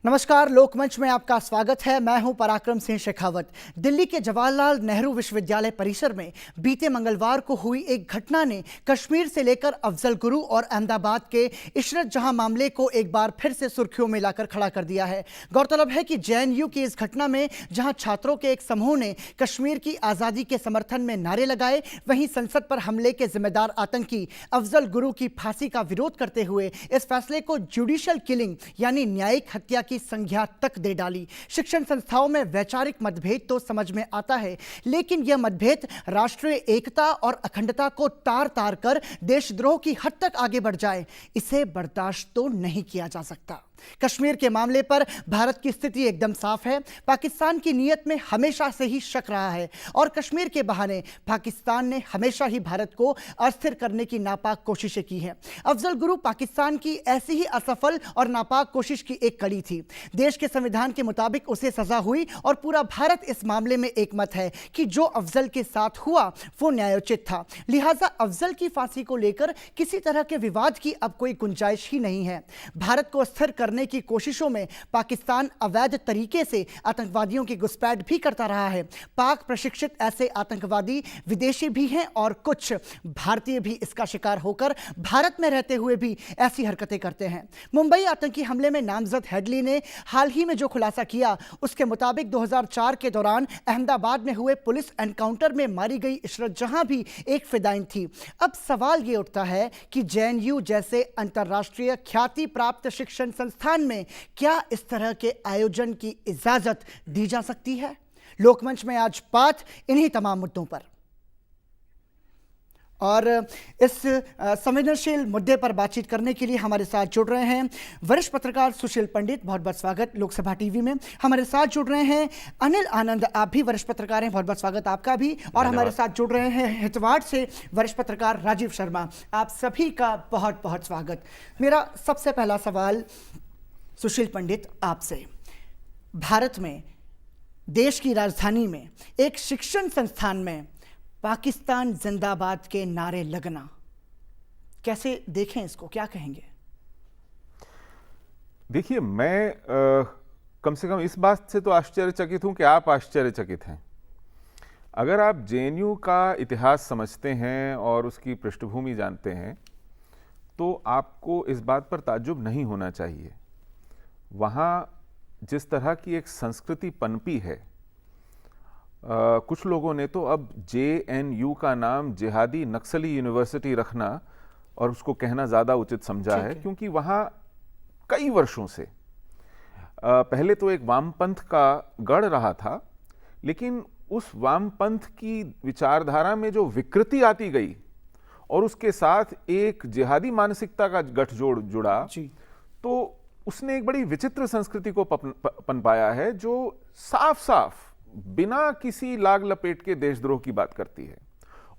नमस्कार, लोकमंच में आपका स्वागत है। मैं हूं पराक्रम सिंह शेखावत। दिल्ली के जवाहरलाल नेहरू विश्वविद्यालय परिसर में बीते मंगलवार को हुई एक घटना ने कश्मीर से लेकर अफजल गुरु और अहमदाबाद के इशरत जहां मामले को एक बार फिर से सुर्खियों में लाकर खड़ा कर दिया है। गौरतलब है कि जेएनयू की इस घटना में जहां छात्रों के एक समूह ने कश्मीर की आज़ादी के समर्थन में नारे लगाए, वहीं संसद पर हमले के जिम्मेदार आतंकी अफजल गुरु की फांसी का विरोध करते हुए इस फैसले को जुडिशियल किलिंग यानी न्यायिक हत्या की संज्ञा तक दे डाली। शिक्षण संस्थाओं में वैचारिक मतभेद तो समझ में आता है, लेकिन यह मतभेद राष्ट्रीय एकता और अखंडता को तार तार कर देशद्रोह की हद तक आगे बढ़ जाए, इसे बर्दाश्त तो नहीं किया जा सकता। कश्मीर के मामले पर भारत की स्थिति एकदम साफ है। पाकिस्तान की नीयत में हमेशा से ही शक रहा है और कश्मीर के बहाने पाकिस्तान ने हमेशा ही भारत को अस्थिर करने की नापाक कोशिशें की हैं। अफजल गुरु पाकिस्तान की ऐसी ही असफल और नापाक कोशिश की एक कड़ी थी। देश के संविधान के मुताबिक उसे सजा हुई और पूरा भारत इस मामले में एक मत है कि जो अफजल के साथ हुआ वो न्यायोचित था। लिहाजा अफजल की फांसी को लेकर किसी तरह के विवाद की अब कोई गुंजाइश ही नहीं है। भारत को अस्थिर करने की कोशिशों में पाकिस्तान अवैध तरीके से आतंकवादियों की घुसपैठ भी करता रहा है। पाक प्रशिक्षित ऐसे आतंकवादी विदेशी भी हैं और कुछ भारतीय भी इसका शिकार होकर भारत में रहते हुए भी ऐसी हरकतें करते हैं। मुंबई आतंकी हमले में नामजद हेडली ने हाल ही में जो खुलासा किया, उसके मुताबिक 2004 के दौरान अहमदाबाद में हुए पुलिस एनकाउंटर में मारी गई इशरत जहां भी एक फिदायीन थी। अब सवाल यह उठता है कि जेएनयू जैसे अंतर्राष्ट्रीय ख्याति प्राप्त शिक्षण संस्थान में क्या इस तरह के आयोजन की इजाजत दी जा सकती है? लोकमंच में आज बात इन्हीं तमाम मुद्दों पर और इस संवेदनशील मुद्दे पर बातचीत करने के लिए हमारे साथ जुड़ रहे हैं वरिष्ठ पत्रकार सुशील पंडित। बहुत बहुत स्वागत लोकसभा टीवी में। हमारे साथ जुड़ रहे हैं अनिल आनंद, आप भी वरिष्ठ पत्रकार हैं, बहुत बहुत स्वागत आपका भी। और हमारे साथ जुड़ रहे हैं हितवाड़ से वरिष्ठ पत्रकार राजीव शर्मा, आप सभी का बहुत बहुत स्वागत। मेरा सबसे पहला सवाल सुशील पंडित आपसे, भारत में देश की राजधानी में एक शिक्षण संस्थान में पाकिस्तान जिंदाबाद के नारे लगना, कैसे देखें इसको, क्या कहेंगे? देखिए, मैं कम से कम इस बात से तो आश्चर्यचकित हूं कि आप आश्चर्यचकित हैं। अगर आप जेएनयू का इतिहास समझते हैं और उसकी पृष्ठभूमि जानते हैं तो आपको इस बात पर ताज्जुब नहीं होना चाहिए। वहाँ जिस तरह की एक संस्कृति पनपी है, कुछ लोगों ने तो अब जेएनयू का नाम जिहादी नक्सली यूनिवर्सिटी रखना और उसको कहना ज़्यादा उचित समझा है, क्योंकि वहाँ कई वर्षों से पहले तो एक वामपंथ का गढ़ रहा था, लेकिन उस वामपंथ की विचारधारा में जो विकृति आती गई और उसके साथ एक जिहादी मानसिकता का गठजोड़ जुड़ा, तो उसने एक बड़ी विचित्र संस्कृति को पनपाया है जो साफ साफ बिना किसी लाग लपेट के देशद्रोह की बात करती है।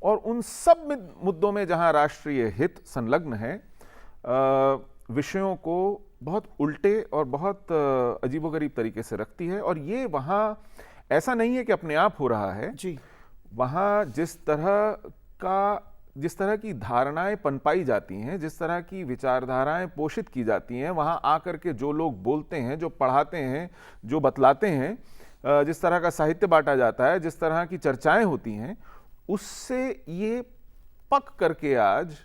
और उन सब मुद्दों में जहां राष्ट्रीय हित संलग्न है, विषयों को बहुत उल्टे और बहुत अजीबोगरीब तरीके से रखती है। और ये वहां ऐसा नहीं है कि अपने आप हो रहा है जी। वहां जिस तरह की धारणाएं पनपाई जाती हैं, जिस तरह की विचारधाराएं पोषित की जाती हैं, वहां आकर के जो लोग बोलते हैं, जो पढ़ाते हैं, जो बतलाते हैं, जिस तरह का साहित्य बांटा जाता है, जिस तरह की चर्चाएं होती हैं, उससे ये पक करके आज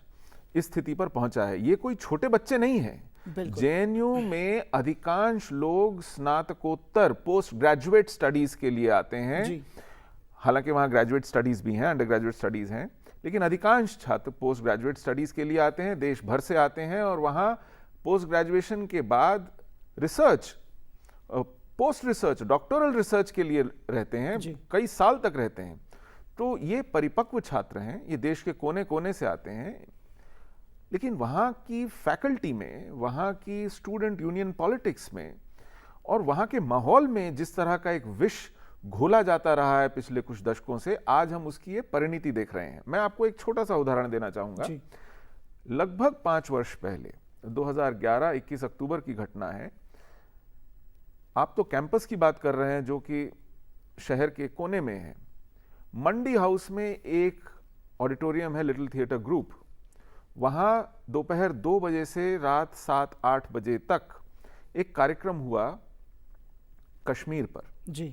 इस स्थिति पर पहुंचा है। ये कोई छोटे बच्चे नहीं हैं। जेएनयू में अधिकांश लोग स्नातकोत्तर पोस्ट ग्रेजुएट स्टडीज के लिए आते हैं। हालांकि वहां ग्रेजुएट स्टडीज भी हैं, अंडर ग्रेजुएट स्टडीज हैं, लेकिन अधिकांश छात्र पोस्ट ग्रेजुएट स्टडीज के लिए आते हैं, देश भर से आते हैं। और वहां पोस्ट ग्रेजुएशन के बाद research, post research, doctoral research के लिए रहते हैं, कई साल तक रहते हैं। तो ये परिपक्व छात्र हैं, ये देश के कोने कोने से आते हैं। लेकिन वहाँ की फैकल्टी में, वहाँ की स्टूडेंट यूनियन पॉलिटिक्स में और वहाँ के माहौल में जिस तरह का एक विष घोला जाता रहा है पिछले कुछ दशकों से, आज हम उसकी ये परिणति देख रहे हैं। मैं आपको एक छोटा सा उदाहरण देना चाहूँगा। लगभग 5 वर्ष पहले 2011 21 अक्टूबर की घटना है। आप तो कैंपस की बात कर रहे हैं जो कि शहर के कोने में है। मंडी हाउस में एक ऑडिटोरियम है, लिटिल थिएटर ग्रुप। वहाँ दोपहर 2 बजे से रात 7-8 बजे तक एक कार्यक्रम हुआ कश्मीर पर, जी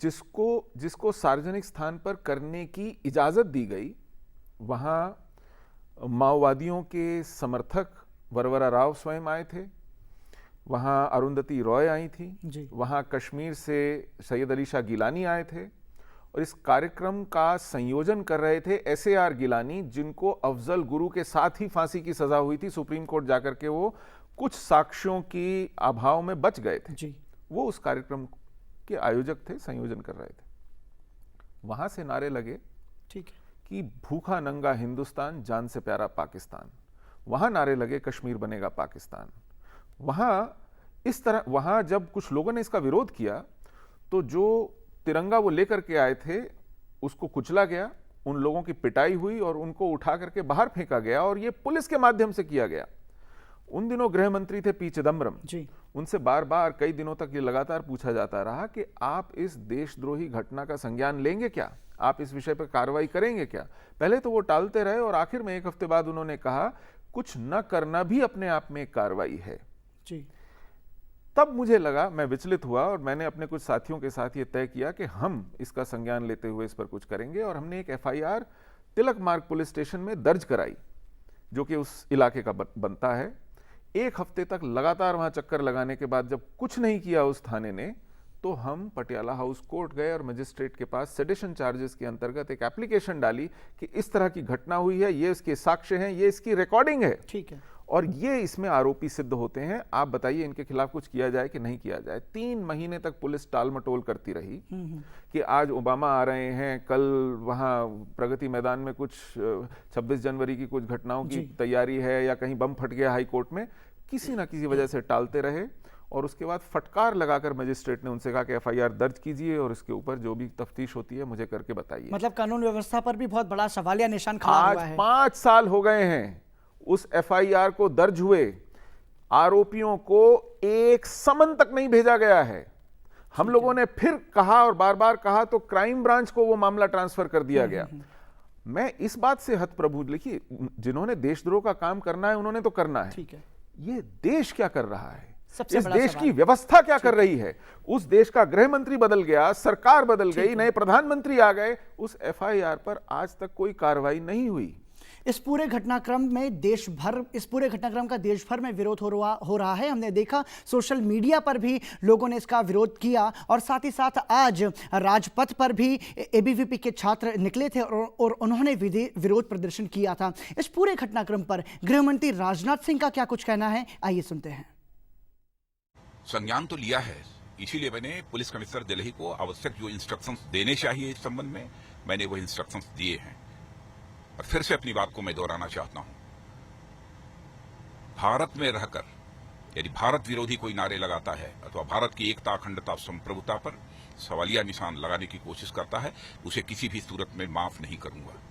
जिसको सार्वजनिक स्थान पर करने की इजाजत दी गई, वहां माओवादियों के समर्थक वरवरा राव स्वयं आए थे, वहां अरुंधति रॉय आई थी, जी वहां कश्मीर से सैयद अली शाह गिलानी आए थे, और इस कार्यक्रम का संयोजन कर रहे थे SAR गिलानी, जिनको अफजल गुरु के साथ ही फांसी की सजा हुई थी। सुप्रीम कोर्ट जाकर के वो कुछ साक्ष्यों की अभाव में बच गए थे। जी वो उस कार्यक्रम के आयोजक थे, संयोजन कर रहे थे। वहां से नारे लगे ठीक है। कि भूखा नंगा हिंदुस्तान, जान से प्यारा पाकिस्तान। वहां नारे लगे कश्मीर बनेगा पाकिस्तान। वहां जब कुछ लोगों ने इसका विरोध किया तो जो तिरंगा वो लेकर के आए थे उसको कुचला गया, उन लोगों की पिटाई हुई और उनको उठा करके बाहर फेंका गया, और ये पुलिस के माध्यम से किया गया। उन दिनों गृह मंत्री थे पी चिदम्बरम जी उनसे बार बार कई दिनों तक ये लगातार पूछा जाता रहा कि आप इस देशद्रोही घटना का संज्ञान लेंगे क्या, आप इस विषय पर कार्रवाई करेंगे क्या। पहले तो वो टालते रहे और आखिर में एक हफ्ते बाद उन्होंने कहा कुछ न करना भी अपने आप में एक कार्रवाई है। जी तब मुझे लगा, मैं विचलित हुआ और मैंने अपने कुछ साथियों के साथ ये तय किया कि हम इसका संज्ञान लेते हुए इस पर कुछ करेंगे, और हमने एक FIR तिलक मार्ग पुलिस स्टेशन में दर्ज कराई, जो कि उस इलाके का बनता है। एक हफ्ते तक लगातार वहां चक्कर लगाने के बाद जब कुछ नहीं किया उस थाने ने, तो हम पटियाला हाउस कोर्ट गए और मजिस्ट्रेट के पास सेडिशन चार्जेस के अंतर्गत एक एप्लीकेशन डाली कि इस तरह की घटना हुई है, ये इसके साक्ष्य हैं, ये इसकी रिकॉर्डिंग है, ठीक है। और ये इसमें आरोपी सिद्ध होते हैं, आप बताइए इनके खिलाफ कुछ किया जाए कि नहीं किया जाए। 3 महीने तक पुलिस टाल मटोल करती रही कि आज ओबामा आ रहे हैं, कल वहां प्रगति मैदान में कुछ 26 जनवरी की कुछ घटनाओं की तैयारी है, या कहीं बम फट गया हाई कोर्ट में। किसी ना किसी वजह से टालते रहे, और उसके बाद फटकार लगाकर मजिस्ट्रेट ने उनसे कहा कि FIR दर्ज कीजिए और इसके ऊपर जो भी तफ्तीश होती है मुझे करके बताइए। मतलब कानून व्यवस्था पर भी बहुत बड़ा सवालिया निशान खड़ा हुआ है। आज 5 साल हो गए हैं उस FIR को दर्ज हुए, आरोपियों को एक समन तक नहीं भेजा गया है। हम लोगों ने फिर कहा और बार बार कहा तो क्राइम ब्रांच को वो मामला ट्रांसफर कर दिया गया। मैं इस बात से हतप्रभु, देखिए जिन्होंने देशद्रोह का काम करना है उन्होंने तो करना है, ठीक है। ये देश क्या कर रहा है, सबसे इस बड़ा देश सवाल की व्यवस्था क्या कर रही है। उस देश का गृह मंत्री बदल गया, सरकार बदल गई, नए प्रधानमंत्री आ गए, उस FIR पर आज तक कोई कार्रवाई नहीं हुई। इस पूरे घटनाक्रम का देश भर में विरोध हो रहा है। हमने देखा सोशल मीडिया पर भी लोगों ने इसका विरोध किया, और साथ ही साथ आज राजपथ पर भी ABVP के छात्र निकले थे और उन्होंने विरोध प्रदर्शन किया था। इस पूरे घटनाक्रम पर गृह मंत्री राजनाथ सिंह का क्या कुछ कहना है, आइए सुनते हैं। संज्ञान तो लिया है, इसीलिए मैंने पुलिस कमिश्नर दिल्ली को आवश्यक जो इंस्ट्रक्शंस देने चाहिए इस संबंध में मैंने वो इंस्ट्रक्शंस दिए हैं। और फिर से अपनी बात को मैं दोहराना चाहता हूं, भारत में रहकर यदि भारत विरोधी कोई नारे लगाता है अथवा भारत की एकता, अखंडता, संप्रभुता पर सवालिया निशान लगाने की कोशिश करता है, उसे किसी भी सूरत में माफ नहीं करूंगा।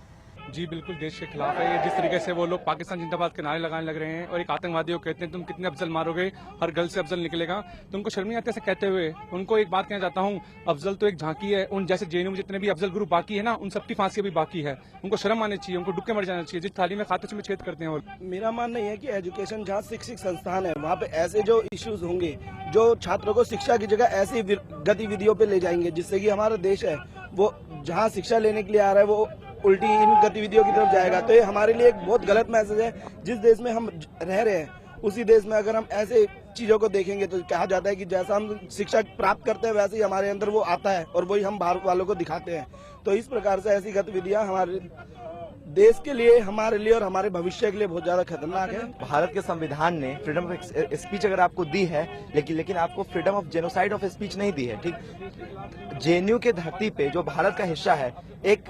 जी बिल्कुल, देश के खिलाफ है ये। जिस तरीके से वो लोग पाकिस्तान जिंदाबाद के नारे लगाने लग रहे हैं और एक आतंकवादियों को कहते हैं तुम कितने अफजल मारोगे, हर गल से अफजल निकलेगा, तो उनको शर्म नहीं आती ऐसे कहते हुए। उनको एक बात कहना चाहता हूँ, अफजल तो एक झांकी है, उन जैसे JNU में जितने भी अफजल गुरु बाकी है ना, उन सबकी फांसी अभी बाकी है। उनको शर्म आनी चाहिए, उनको डुबके मर जाना चाहिए जिस थाली में खाते में छेद करते हैं। और मेरा मानना यह है कि एजुकेशन जहाँ शिक्षक संस्थान है वहाँ पे ऐसे जो इश्यूज होंगे जो छात्रों को शिक्षा की जगह ऐसी गतिविधियों पे ले जाएंगे जिससे कि हमारा देश है वो जहाँ शिक्षा लेने के लिए आ रहा है वो उल्टी इन गतिविधियों की तरफ जाएगा। तो ये हमारे लिए एक बहुत गलत मैसेज है। जिस देश में हम रह रहे हैं उसी देश में अगर हम ऐसे चीजों को देखेंगे तो कहा जाता है कि जैसा हम शिक्षा प्राप्त करते हैं वैसे ही हमारे अंदर वो आता है और वही हम बाहर वालों को दिखाते हैं। तो इस प्रकार से ऐसी गतिविधियां हमारे देश के लिए, हमारे लिए और हमारे भविष्य के लिए बहुत ज्यादा खतरनाक है। भारत के संविधान ने फ्रीडम ऑफ स्पीच अगर आपको दी है, लेकिन आपको freedom of genocide of speech नहीं दी है। ठीक, JNU के धरती पे जो भारत का हिस्सा है, एक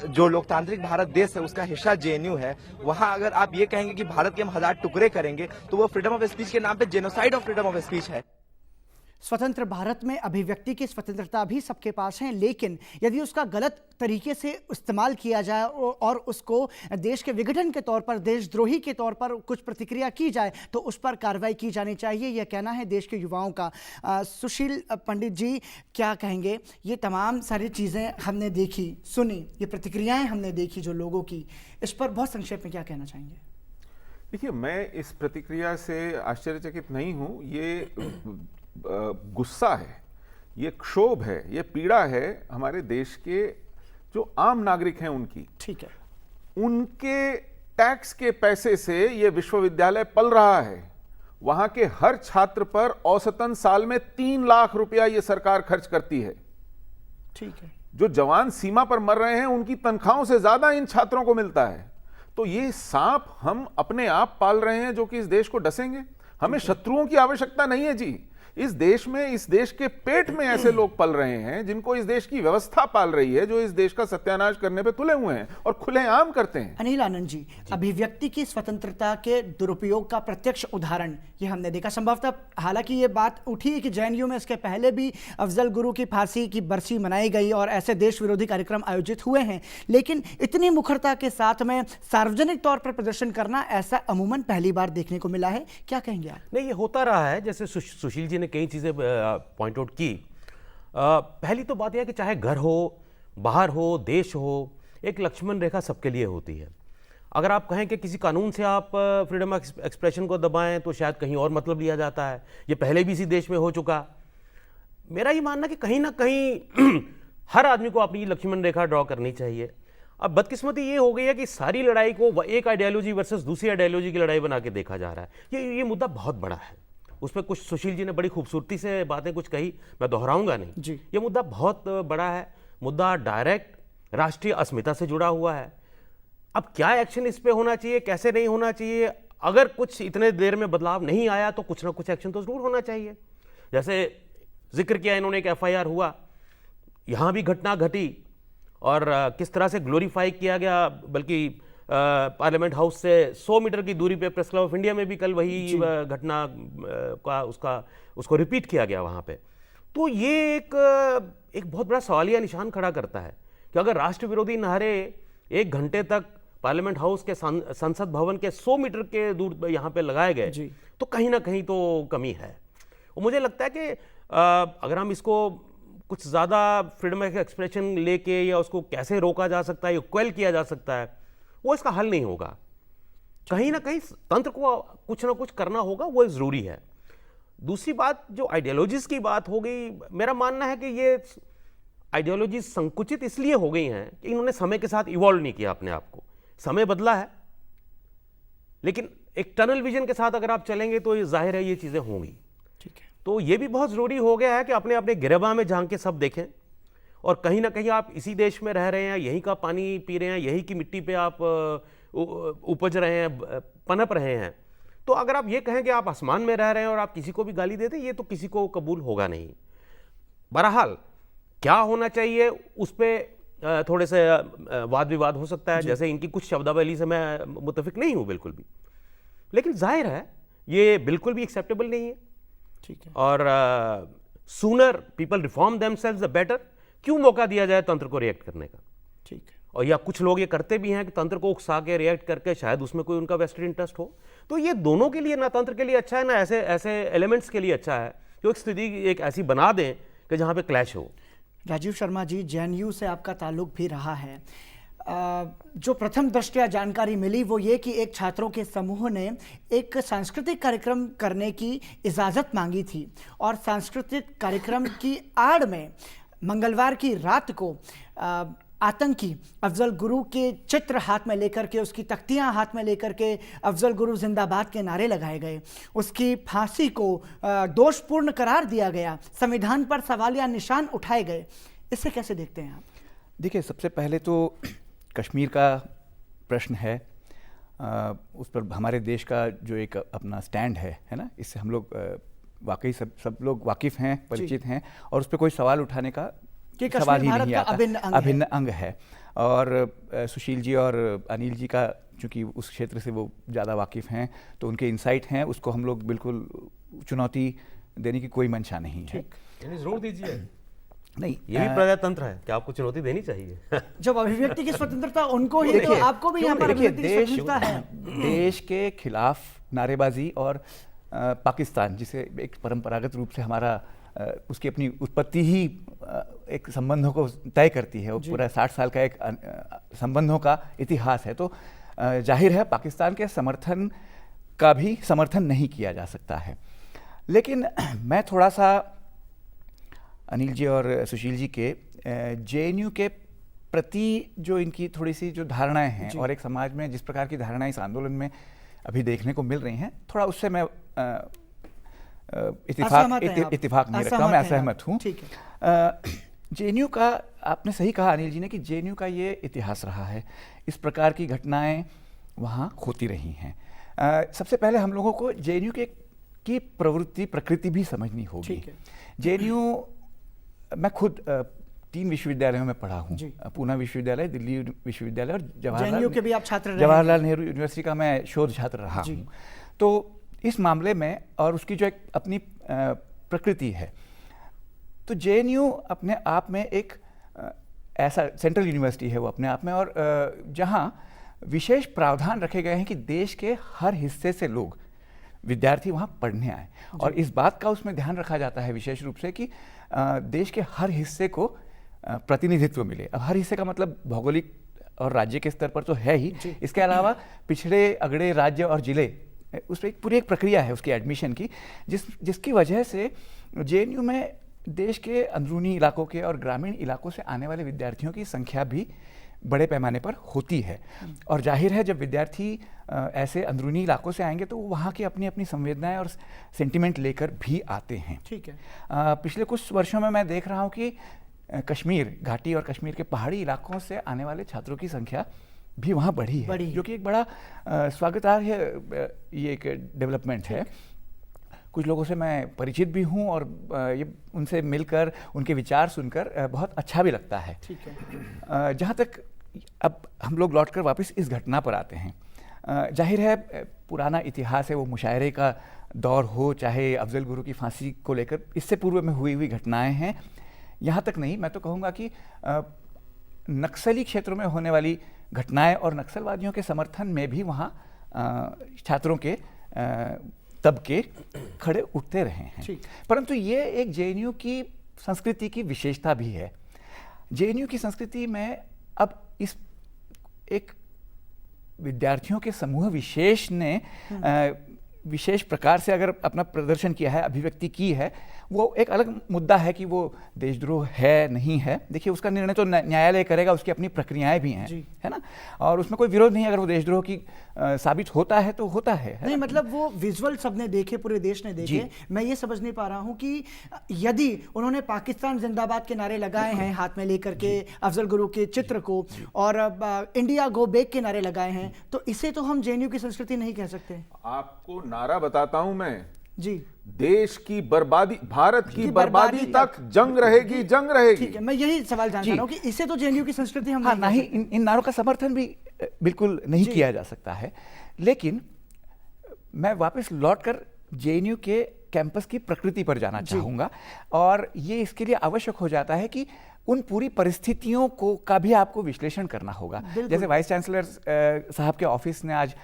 जो लोकतांत्रिक भारत देश है उसका हिस्सा JNU है, वहां अगर आप ये कहेंगे कि भारत के हम 1000 टुकड़े करेंगे तो वो फ्रीडम ऑफ स्पीच के नाम पे genocide of freedom of speech है। स्वतंत्र भारत में अभिव्यक्ति की स्वतंत्रता भी सबके पास है, लेकिन यदि उसका गलत तरीके से इस्तेमाल किया जाए और उसको देश के विघटन के तौर पर, देशद्रोही के तौर पर कुछ प्रतिक्रिया की जाए तो उस पर कार्रवाई की जानी चाहिए, यह कहना है देश के युवाओं का। सुशील पंडित जी क्या कहेंगे? ये तमाम सारी चीज़ें हमने देखी, सुनी, ये प्रतिक्रियाएं हमने देखी जो लोगों की, इस पर बहुत संक्षेप में क्या कहना चाहेंगे? देखिए, मैं इस प्रतिक्रिया से आश्चर्यचकित नहीं हूं। ये गुस्सा है, ये क्षोभ है, ये पीड़ा है हमारे देश के जो आम नागरिक हैं उनकी। ठीक है। उनके टैक्स के पैसे से ये विश्वविद्यालय पल रहा है। वहां के हर छात्र पर औसतन साल में 3 लाख रुपया ये सरकार खर्च करती है। ठीक है। जो जवान सीमा पर मर रहे हैं उनकी तनख्वाहों से ज्यादा इन छात्रों को मिलता है। तो ये सांप हम अपने आप पाल रहे हैं जो कि इस देश को डसेंगे। हमें शत्रुओं की आवश्यकता नहीं है जी। इस देश में, इस देश के पेट में ऐसे लोग पल रहे हैं जिनको इस देश की व्यवस्था पाल रही है, जो इस देश का सत्यानाश करने पे तुले हुए हैं और खुलेआम करते हैं। अनिल आनंद जी, अभिव्यक्ति की स्वतंत्रता के दुरुपयोग का प्रत्यक्ष उदाहरण ये हमने देखा। संभवतः हालांकि ये बात उठी है कि जेएनयू में इसके पहले भी अफजल गुरु की फांसी की बरसी मनाई गई और ऐसे देश विरोधी कार्यक्रम आयोजित हुए हैं, लेकिन इतनी मुखरता के साथ में सार्वजनिक तौर पर प्रदर्शन करना, ऐसा अमूमन पहली बार देखने को मिला है। क्या कहेंगे आप? नहीं, ये होता रहा है। जैसे सुशील जी ने कई चीज़ें पॉइंट आउट की। पहली तो बात यह है कि चाहे घर हो, बाहर हो, देश हो, एक लक्ष्मण रेखा सबके लिए होती है। अगर आप कहें कि किसी कानून से आप फ्रीडम ऑफ एक्सप्रेशन को दबाएं तो शायद कहीं और मतलब लिया जाता है। ये पहले भी इसी देश में हो चुका। मेरा ये मानना कि कहीं ना कहीं हर आदमी को अपनी लक्ष्मण रेखा ड्रॉ करनी चाहिए। अब बदकिस्मती ये हो गई है कि सारी लड़ाई को एक आइडियोलॉजी वर्सेस दूसरी आइडियोलॉजी की लड़ाई बना के देखा जा रहा है। ये मुद्दा बहुत बड़ा है। उसमें कुछ सुशील जी ने बड़ी खूबसूरती से बातें कुछ कही, मैं दोहराऊंगा नहीं जी। ये मुद्दा बहुत बड़ा है। मुद्दा डायरेक्ट राष्ट्रीय अस्मिता से जुड़ा हुआ है। अब क्या एक्शन इस पे होना चाहिए, कैसे नहीं होना चाहिए, अगर कुछ इतने देर में बदलाव नहीं आया तो कुछ ना कुछ एक्शन तो जरूर होना चाहिए। जैसे जिक्र किया इन्होंने, एक FIR हुआ, यहां भी घटना घटी और किस तरह से ग्लोरीफाई किया गया। बल्कि पार्लियामेंट हाउस से 100 मीटर की दूरी पे प्रेस क्लब ऑफ इंडिया में भी कल वही घटना का उसको रिपीट किया गया वहां पे। तो ये एक बहुत बड़ा सवालिया निशान खड़ा करता है कि अगर राष्ट्र विरोधी नारे 1 घंटे तक पार्लियामेंट हाउस के संसद भवन के 100 मीटर के दूर यहाँ पे लगाए गए तो कहीं ना कहीं तो कमी है। और मुझे लगता है कि अगर हम इसको कुछ ज़्यादा फ्रीडम ऑफ एक्सप्रेशन लेके या उसको कैसे रोका जा सकता है या क्वेल किया जा सकता है, वो इसका हल नहीं होगा। कहीं ना कहीं तंत्र को कुछ ना कुछ करना होगा, वो जरूरी है। दूसरी बात, जो आइडियोलॉजीज की बात हो गई, मेरा मानना है कि ये आइडियोलॉजीज संकुचित इसलिए हो गई हैं कि इन्होंने समय के साथ इवॉल्व नहीं किया अपने आप को। समय बदला है, लेकिन एक टनल विजन के साथ अगर आप चलेंगे तो ये जाहिर है ये चीजें होंगी। ठीक है। तो ये भी बहुत जरूरी हो गया है कि अपने अपने गिरबां में झांक के सब देखें। और कहीं ना कहीं आप इसी देश में रह रहे हैं, यहीं का पानी पी रहे हैं, यहीं की मिट्टी पे आप उपज रहे हैं, पनप रहे हैं, तो अगर आप ये कहें कि आप आसमान में रह रहे हैं और आप किसी को भी गाली देते, ये तो किसी को कबूल होगा नहीं। बहरहाल क्या होना चाहिए उस पर थोड़े से वाद विवाद हो सकता है। जैसे इनकी कुछ शब्दावली से मैं मुतफिक नहीं हूं बिल्कुल भी, लेकिन जाहिर है ये बिल्कुल भी एक्सेप्टेबल नहीं है। ठीक है। और sooner people reform themselves the better. क्यों मौका दिया जाए तंत्र को रिएक्ट करने का? ठीक है। और या कुछ लोग ये करते भी हैं कि तंत्र को उकसा के रिएक्ट करके शायद उसमें कोई उनका वेस्टेड इंटरेस्ट हो। तो ये दोनों के लिए, ना तंत्र के लिए अच्छा है, ना ऐसे एलिमेंट्स के लिए अच्छा है कि एक स्थिति एक ऐसी बना दें कि जहां पे क्लैश हो। राजीव शर्मा जी, जेएनयू से आपका ताल्लुक भी रहा है। जो प्रथम दृष्टया जानकारी मिली वो ये कि एक छात्रों के समूह ने एक सांस्कृतिक कार्यक्रम करने की इजाज़त मांगी थी और सांस्कृतिक कार्यक्रम की आड़ में मंगलवार की रात को आतंकी अफजल गुरु के चित्र हाथ में लेकर के, उसकी तख्तियां हाथ में लेकर के अफजल गुरु जिंदाबाद के नारे लगाए गए। उसकी फांसी को दोषपूर्ण करार दिया गया, संविधान पर सवालिया निशान उठाए गए। इसे कैसे देखते हैं आप? देखिए, सबसे पहले तो कश्मीर का प्रश्न है, उस पर हमारे देश का जो एक अपना स्टैंड है ना, इससे हम लोग वाकई सब लोग वाकिफ हैं, परिचित हैं, और उस पर कोई सवाल उठाने का सवाल ही नहीं आता। अभिन्न अंग है। और सुशील जी और अनिल जी का चूंकि उस क्षेत्र से वो ज़्यादा वाकिफ हैं, तो उनके इंसाइट हैं, उसको हम लोग बिल्कुल चुनौती देने की कोई मंशा नहीं है। जरूर दीजिए। नहीं, ये भी प्रजातंत्र है कि आपको चुनौती देनी चाहिए। जब अभिव्यक्ति की स्वतंत्रता उनको ही, तो आपको भी यहाँ पर अभिव्यक्ति की स्वतंत्रता है। देश के खिलाफ नारेबाजी और पाकिस्तान, जिसे एक परंपरागत रूप से हमारा उसकी अपनी उत्पत्ति ही एक संबंधों को तय करती है, वो पूरा 60 साल का एक संबंधों का इतिहास है, तो जाहिर है पाकिस्तान के समर्थन का भी समर्थन नहीं किया जा सकता है। लेकिन मैं थोड़ा सा अनिल जी और सुशील जी के जेएनयू के प्रति जो इनकी थोड़ी सी जो धारणाएं हैं और एक समाज में जिस प्रकार की धारणाएं इस आंदोलन में अभी देखने को मिल रही हैं, थोड़ा उससे मैं इत्तेफाक नहीं रखता हूं, मैं असहमत हूं। जेएनयू का आपने सही कहा अनिल जी ने कि जेएनयू का ये इतिहास रहा है, इस प्रकार की घटनाएं वहाँ होती रही हैं। सबसे पहले हम लोगों को जेएनयू की प्रकृति भी समझनी होगी। जेएनयू, मैं खुद 3 विश्वविद्यालयों में पढ़ा हूँ, पूना विश्वविद्यालय, दिल्ली विश्वविद्यालय और जवाहरलाल नेहरू यूनिवर्सिटी का मैं शोध छात्र रहा हूँ। तो इस मामले में और उसकी जो एक अपनी प्रकृति है, तो जेएनयू अपने आप में एक ऐसा सेंट्रल यूनिवर्सिटी है वो अपने आप में, और जहाँ विशेष प्रावधान रखे गए हैं कि देश के हर हिस्से से लोग विद्यार्थी वहाँ पढ़ने आए, और इस बात का उसमें ध्यान रखा जाता है विशेष रूप से कि देश के हर हिस्से को प्रतिनिधित्व मिले। अब हर हिस्से का मतलब भौगोलिक और राज्य के स्तर पर तो है ही, इसके अलावा पिछड़े अगड़े राज्य और जिले, उस पर पूरी एक प्रक्रिया है उसकी एडमिशन की, जिसकी वजह से जेएनयू में देश के अंदरूनी इलाकों के और ग्रामीण इलाकों से आने वाले विद्यार्थियों की संख्या भी बड़े पैमाने पर होती है। और जाहिर है जब विद्यार्थी ऐसे अंदरूनी इलाकों से आएंगे तो वहाँ की अपनी अपनी संवेदनाएं और सेंटिमेंट लेकर भी आते हैं। ठीक है। पिछले कुछ वर्षों में मैं देख रहा हूँ कि कश्मीर घाटी और कश्मीर के पहाड़ी इलाकों से आने वाले छात्रों की संख्या भी वहाँ बढ़ी है, जो कि एक बड़ा स्वागतार्ह ये एक डेवलपमेंट है। कुछ लोगों से मैं परिचित भी हूँ और ये उनसे मिलकर उनके विचार सुनकर बहुत अच्छा भी लगता है। ठीक है। जहाँ तक अब हम लोग लौटकर वापस इस घटना पर आते हैं, जाहिर है पुराना इतिहास है, वो मुशायरे का दौर हो, चाहे अफजल गुरु की फांसी को लेकर इससे पूर्व में हुई घटनाएं हैं, यहाँ तक नहीं, मैं तो कहूँगा कि नक्सली क्षेत्रों में होने वाली घटनाएं और नक्सलवादियों के समर्थन में भी वहाँ छात्रों के तबके खड़े उठते रहे हैं। परंतु ये एक जेएनयू की संस्कृति की विशेषता भी है। जेएनयू की संस्कृति में अब इस एक विद्यार्थियों के समूह विशेष ने विशेष प्रकार से अगर अपना प्रदर्शन किया है, अभिव्यक्ति की है, वो एक अलग मुद्दा है कि वो देशद्रोह है नहीं है। देखिए उसका निर्णय तो न्यायालय करेगा, उसकी अपनी प्रक्रियाएं भी हैं, है ना, और उसमें कोई विरोध नहीं। अगर वो देशद्रोह की साबित होता है तो होता है नहीं, मतलब वो विजुअल सबने देखे, पूरे देश ने देखे। मैं ये समझ नहीं पा रहा हूँ कि यदि उन्होंने पाकिस्तान जिंदाबाद के नारे लगाए हैं हाथ में लेकर के अफजल गुरु के चित्र को, और इंडिया गो बैक के नारे लगाए हैं, तो इसे तो हम जेएनयू की संस्कृति नहीं कह सकते। आपको नारा बताता हूं मैं जी, देश की बर्बादी, भारत की बर्बादी तक जंग रहेगी, जंग रहेगी। ठीक है, मैं यही सवाल जानना रहा हूं कि इसे तो जेएनयू की संस्कृति हम नहीं, इन नारों का समर्थन भी बिल्कुल नहीं किया जा सकता है। लेकिन मैं वापस लौटकर जेएनयू के कैंपस की प्रकृति पर जाना चाहूंगा, और ये इसके लिए आवश्यक हो जाता है कि उन पूरी परिस्थितियों का भी आपको विश्लेषण करना होगा। जैसे वाइस चांसलर साहब के ऑफिस ने आज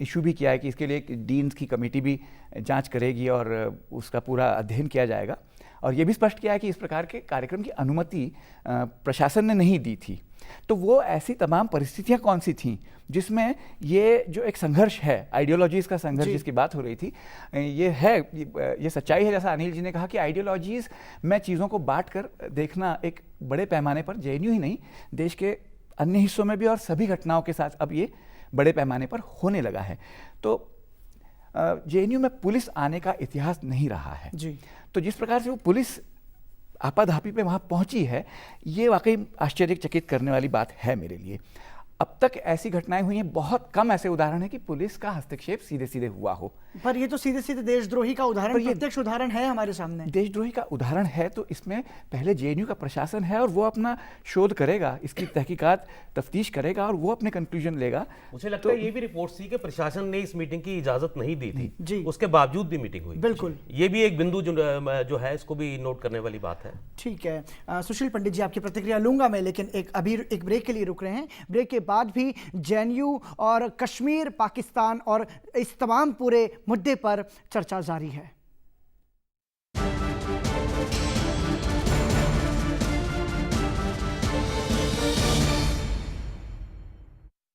इशू भी किया है कि इसके लिए एक डीन्स की कमेटी भी जांच करेगी और उसका पूरा अध्ययन किया जाएगा, और ये भी स्पष्ट किया है कि इस प्रकार के कार्यक्रम की अनुमति प्रशासन ने नहीं दी थी। तो वो ऐसी तमाम परिस्थितियां कौन सी थीं जिसमें ये जो एक संघर्ष है, आइडियोलॉजीज़ का संघर्ष जिसकी बात हो रही थी, ये सच्चाई है। जैसा अनिल जी ने कहा कि आइडियोलॉजीज़ में चीज़ों को बांट कर देखना एक बड़े पैमाने पर जेएनयू ही नहीं, देश के अन्य हिस्सों में भी और सभी घटनाओं के साथ अब ये बड़े पैमाने पर होने लगा है। तो जेएनयू में पुलिस आने का इतिहास नहीं रहा है जी। तो जिस प्रकार से वो पुलिस आपाधापी पे वहाँ पहुँची है, ये वाकई आश्चर्यचकित करने वाली बात है मेरे लिए। अब तक ऐसी घटनाएं हुई हैं, बहुत कम ऐसे उदाहरण है कि पुलिस का हस्तक्षेप सीधे सीधे हुआ हो। पर ये तो सीधे सीधे देशद्रोही का उदाहरण, प्रत्यक्ष उदाहरण है हमारे सामने। देशद्रोही का उदाहरण है, तो इसमें पहले जेएनयू का प्रशासन है और वो अपना शोध करेगा, इसकी तहकीकात तफ्तीश करेगा और वो अपने कंक्लूजन लेगा। मुझे लगता है ये भी रिपोर्ट थी कि प्रशासन ने इस मीटिंग की इजाजत नहीं दी थी जी, उसके बावजूद भी मीटिंग हुई। बिल्कुल, ये भी एक बिंदु जो है इसको भी नोट करने वाली बात है। ठीक है, सुशील पंडित जी आपकी प्रतिक्रिया लूंगा मैं, लेकिन अभी एक ब्रेक के लिए रुक रहे हैं। ब्रेक के बाद भी जेएनयू और कश्मीर, पाकिस्तान और इस तमाम पूरे मुद्दे पर चर्चा जारी है।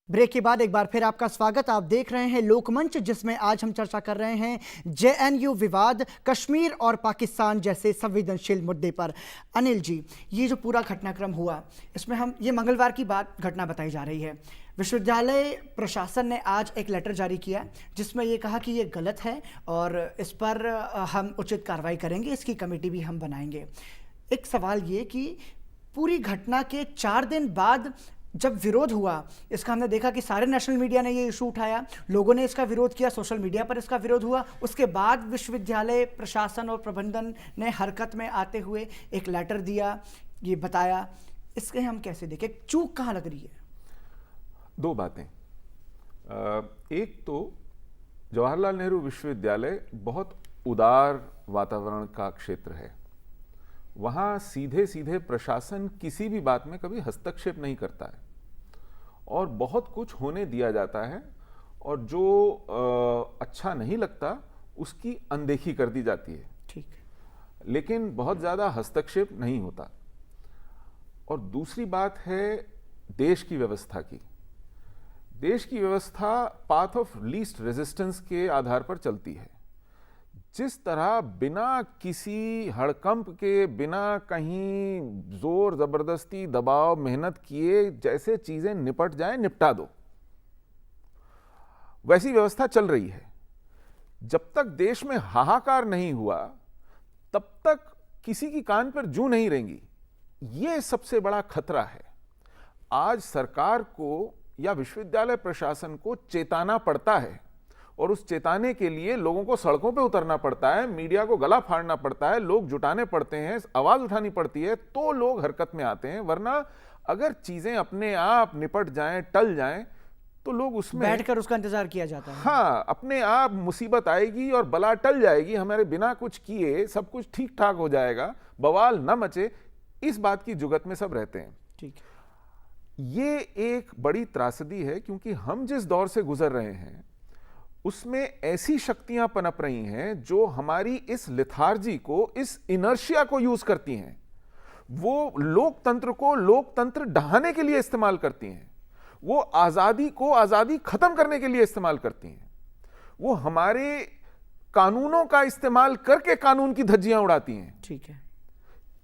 ब्रेक के बाद एक बार फिर आपका स्वागत। आप देख रहे हैं लोकमंच, जिसमें आज हम चर्चा कर रहे हैं जेएनयू विवाद, कश्मीर और पाकिस्तान जैसे संवेदनशील मुद्दे पर। अनिल जी, ये जो पूरा घटनाक्रम हुआ, इसमें हम ये मंगलवार की घटना बताई जा रही है। विश्वविद्यालय प्रशासन ने आज एक लेटर जारी किया जिसमें ये कहा कि ये गलत है और इस पर हम उचित कार्रवाई करेंगे, इसकी कमेटी भी हम बनाएंगे। एक सवाल ये कि पूरी घटना के 4 दिन बाद जब विरोध हुआ, इसका हमने देखा कि सारे नेशनल मीडिया ने ये इशू उठाया, लोगों ने इसका विरोध किया, सोशल मीडिया पर इसका विरोध हुआ। उसके बाद विश्वविद्यालय प्रशासन और प्रबंधन ने हरकत में आते हुए एक लेटर दिया, ये बताया। इसके हम कैसे देखें, चूक कहाँ लग रही है? 2 बातें। एक तो जवाहरलाल नेहरू विश्वविद्यालय बहुत उदार वातावरण का क्षेत्र है। वहाँ सीधे सीधे प्रशासन किसी भी बात में कभी हस्तक्षेप नहीं करता है और बहुत कुछ होने दिया जाता है, और जो अच्छा नहीं लगता उसकी अनदेखी कर दी जाती है। ठीक, लेकिन बहुत ज़्यादा हस्तक्षेप नहीं होता। और दूसरी बात है देश की व्यवस्था की। देश की व्यवस्था पाथ ऑफ लीस्ट रेजिस्टेंस के आधार पर चलती है। जिस तरह बिना किसी हड़कंप के, बिना कहीं जोर जबरदस्ती, दबाव, मेहनत किए जैसे चीजें निपट जाएं, निपटा दो, वैसी व्यवस्था चल रही है। जब तक देश में हाहाकार नहीं हुआ तब तक किसी की कान पर जूं नहीं रहेंगी। ये सबसे बड़ा खतरा है। आज सरकार को या विश्वविद्यालय प्रशासन को चेताना पड़ता है, और उस चेताने के लिए लोगों को सड़कों पे उतरना पड़ता है, मीडिया को गला फाड़ना पड़ता है, लोग जुटाने पड़ते हैं, आवाज उठानी पड़ती है, तो लोग हरकत में आते हैं। वरना अगर चीजें अपने आप निपट जाएं, टल जाएं, तो लोग उसमें बैठकर उसका इंतजार किया जाता है। हाँ, अपने आप मुसीबत आएगी और बला टल जाएगी, हमारे बिना कुछ किए सब कुछ ठीक ठाक हो जाएगा, बवाल न मचे, इस बात की जुगत में सब रहते हैं। ठीक, ये एक बड़ी त्रासदी है, क्योंकि हम जिस दौर से गुजर रहे हैं उसमें ऐसी शक्तियां पनप रही हैं जो हमारी इस लिथार्जी को, इस इनर्शिया को यूज करती हैं। वो लोकतंत्र को लोकतंत्र ढहाने के लिए इस्तेमाल करती हैं, वो आजादी को आजादी खत्म करने के लिए इस्तेमाल करती हैं, वो हमारे कानूनों का इस्तेमाल करके कानून की धज्जियां उड़ाती हैं। ठीक है।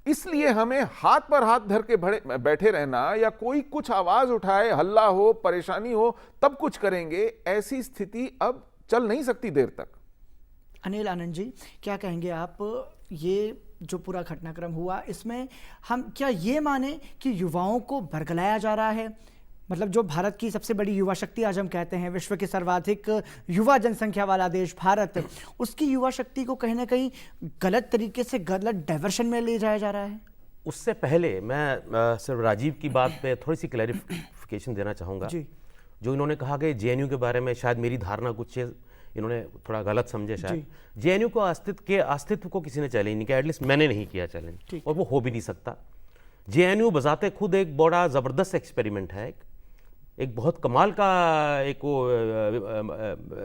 इसलिए हमें हाथ पर हाथ धर के बैठे रहना, या कोई कुछ आवाज उठाए, हल्ला हो, परेशानी हो, तब कुछ करेंगे, ऐसी स्थिति अब चल नहीं सकती देर तक। अनिल आनंद जी, क्या कहेंगे आप? ये जो पूरा घटनाक्रम हुआ, इसमें हम क्या ये माने कि युवाओं को भड़काया जा रहा है? मतलब जो भारत की सबसे बड़ी युवा शक्ति आज हम कहते हैं, विश्व के सर्वाधिक युवा जनसंख्या वाला देश भारत, उसकी युवा शक्ति को कहीं ना कहीं गलत तरीके से, गलत डाइवर्शन में ले जाया जा रहा है। उससे पहले मैं सिर्फ राजीव की बात पे थोड़ी सी क्लैरिफिकेशन देना चाहूँगा। जो इन्होंने कहा कि जेएनयू के बारे में शायद मेरी धारणा कुछ इन्होंने थोड़ा गलत समझे शायद। जेएनयू को अस्तित्व को किसी ने चैलेंज नहीं किया, एटलीस्ट मैंने नहीं किया चैलेंज, और वो हो भी नहीं सकता। जेएनयू बजाते खुद एक बड़ा ज़बरदस्त एक्सपेरिमेंट है, एक बहुत कमाल का एक वो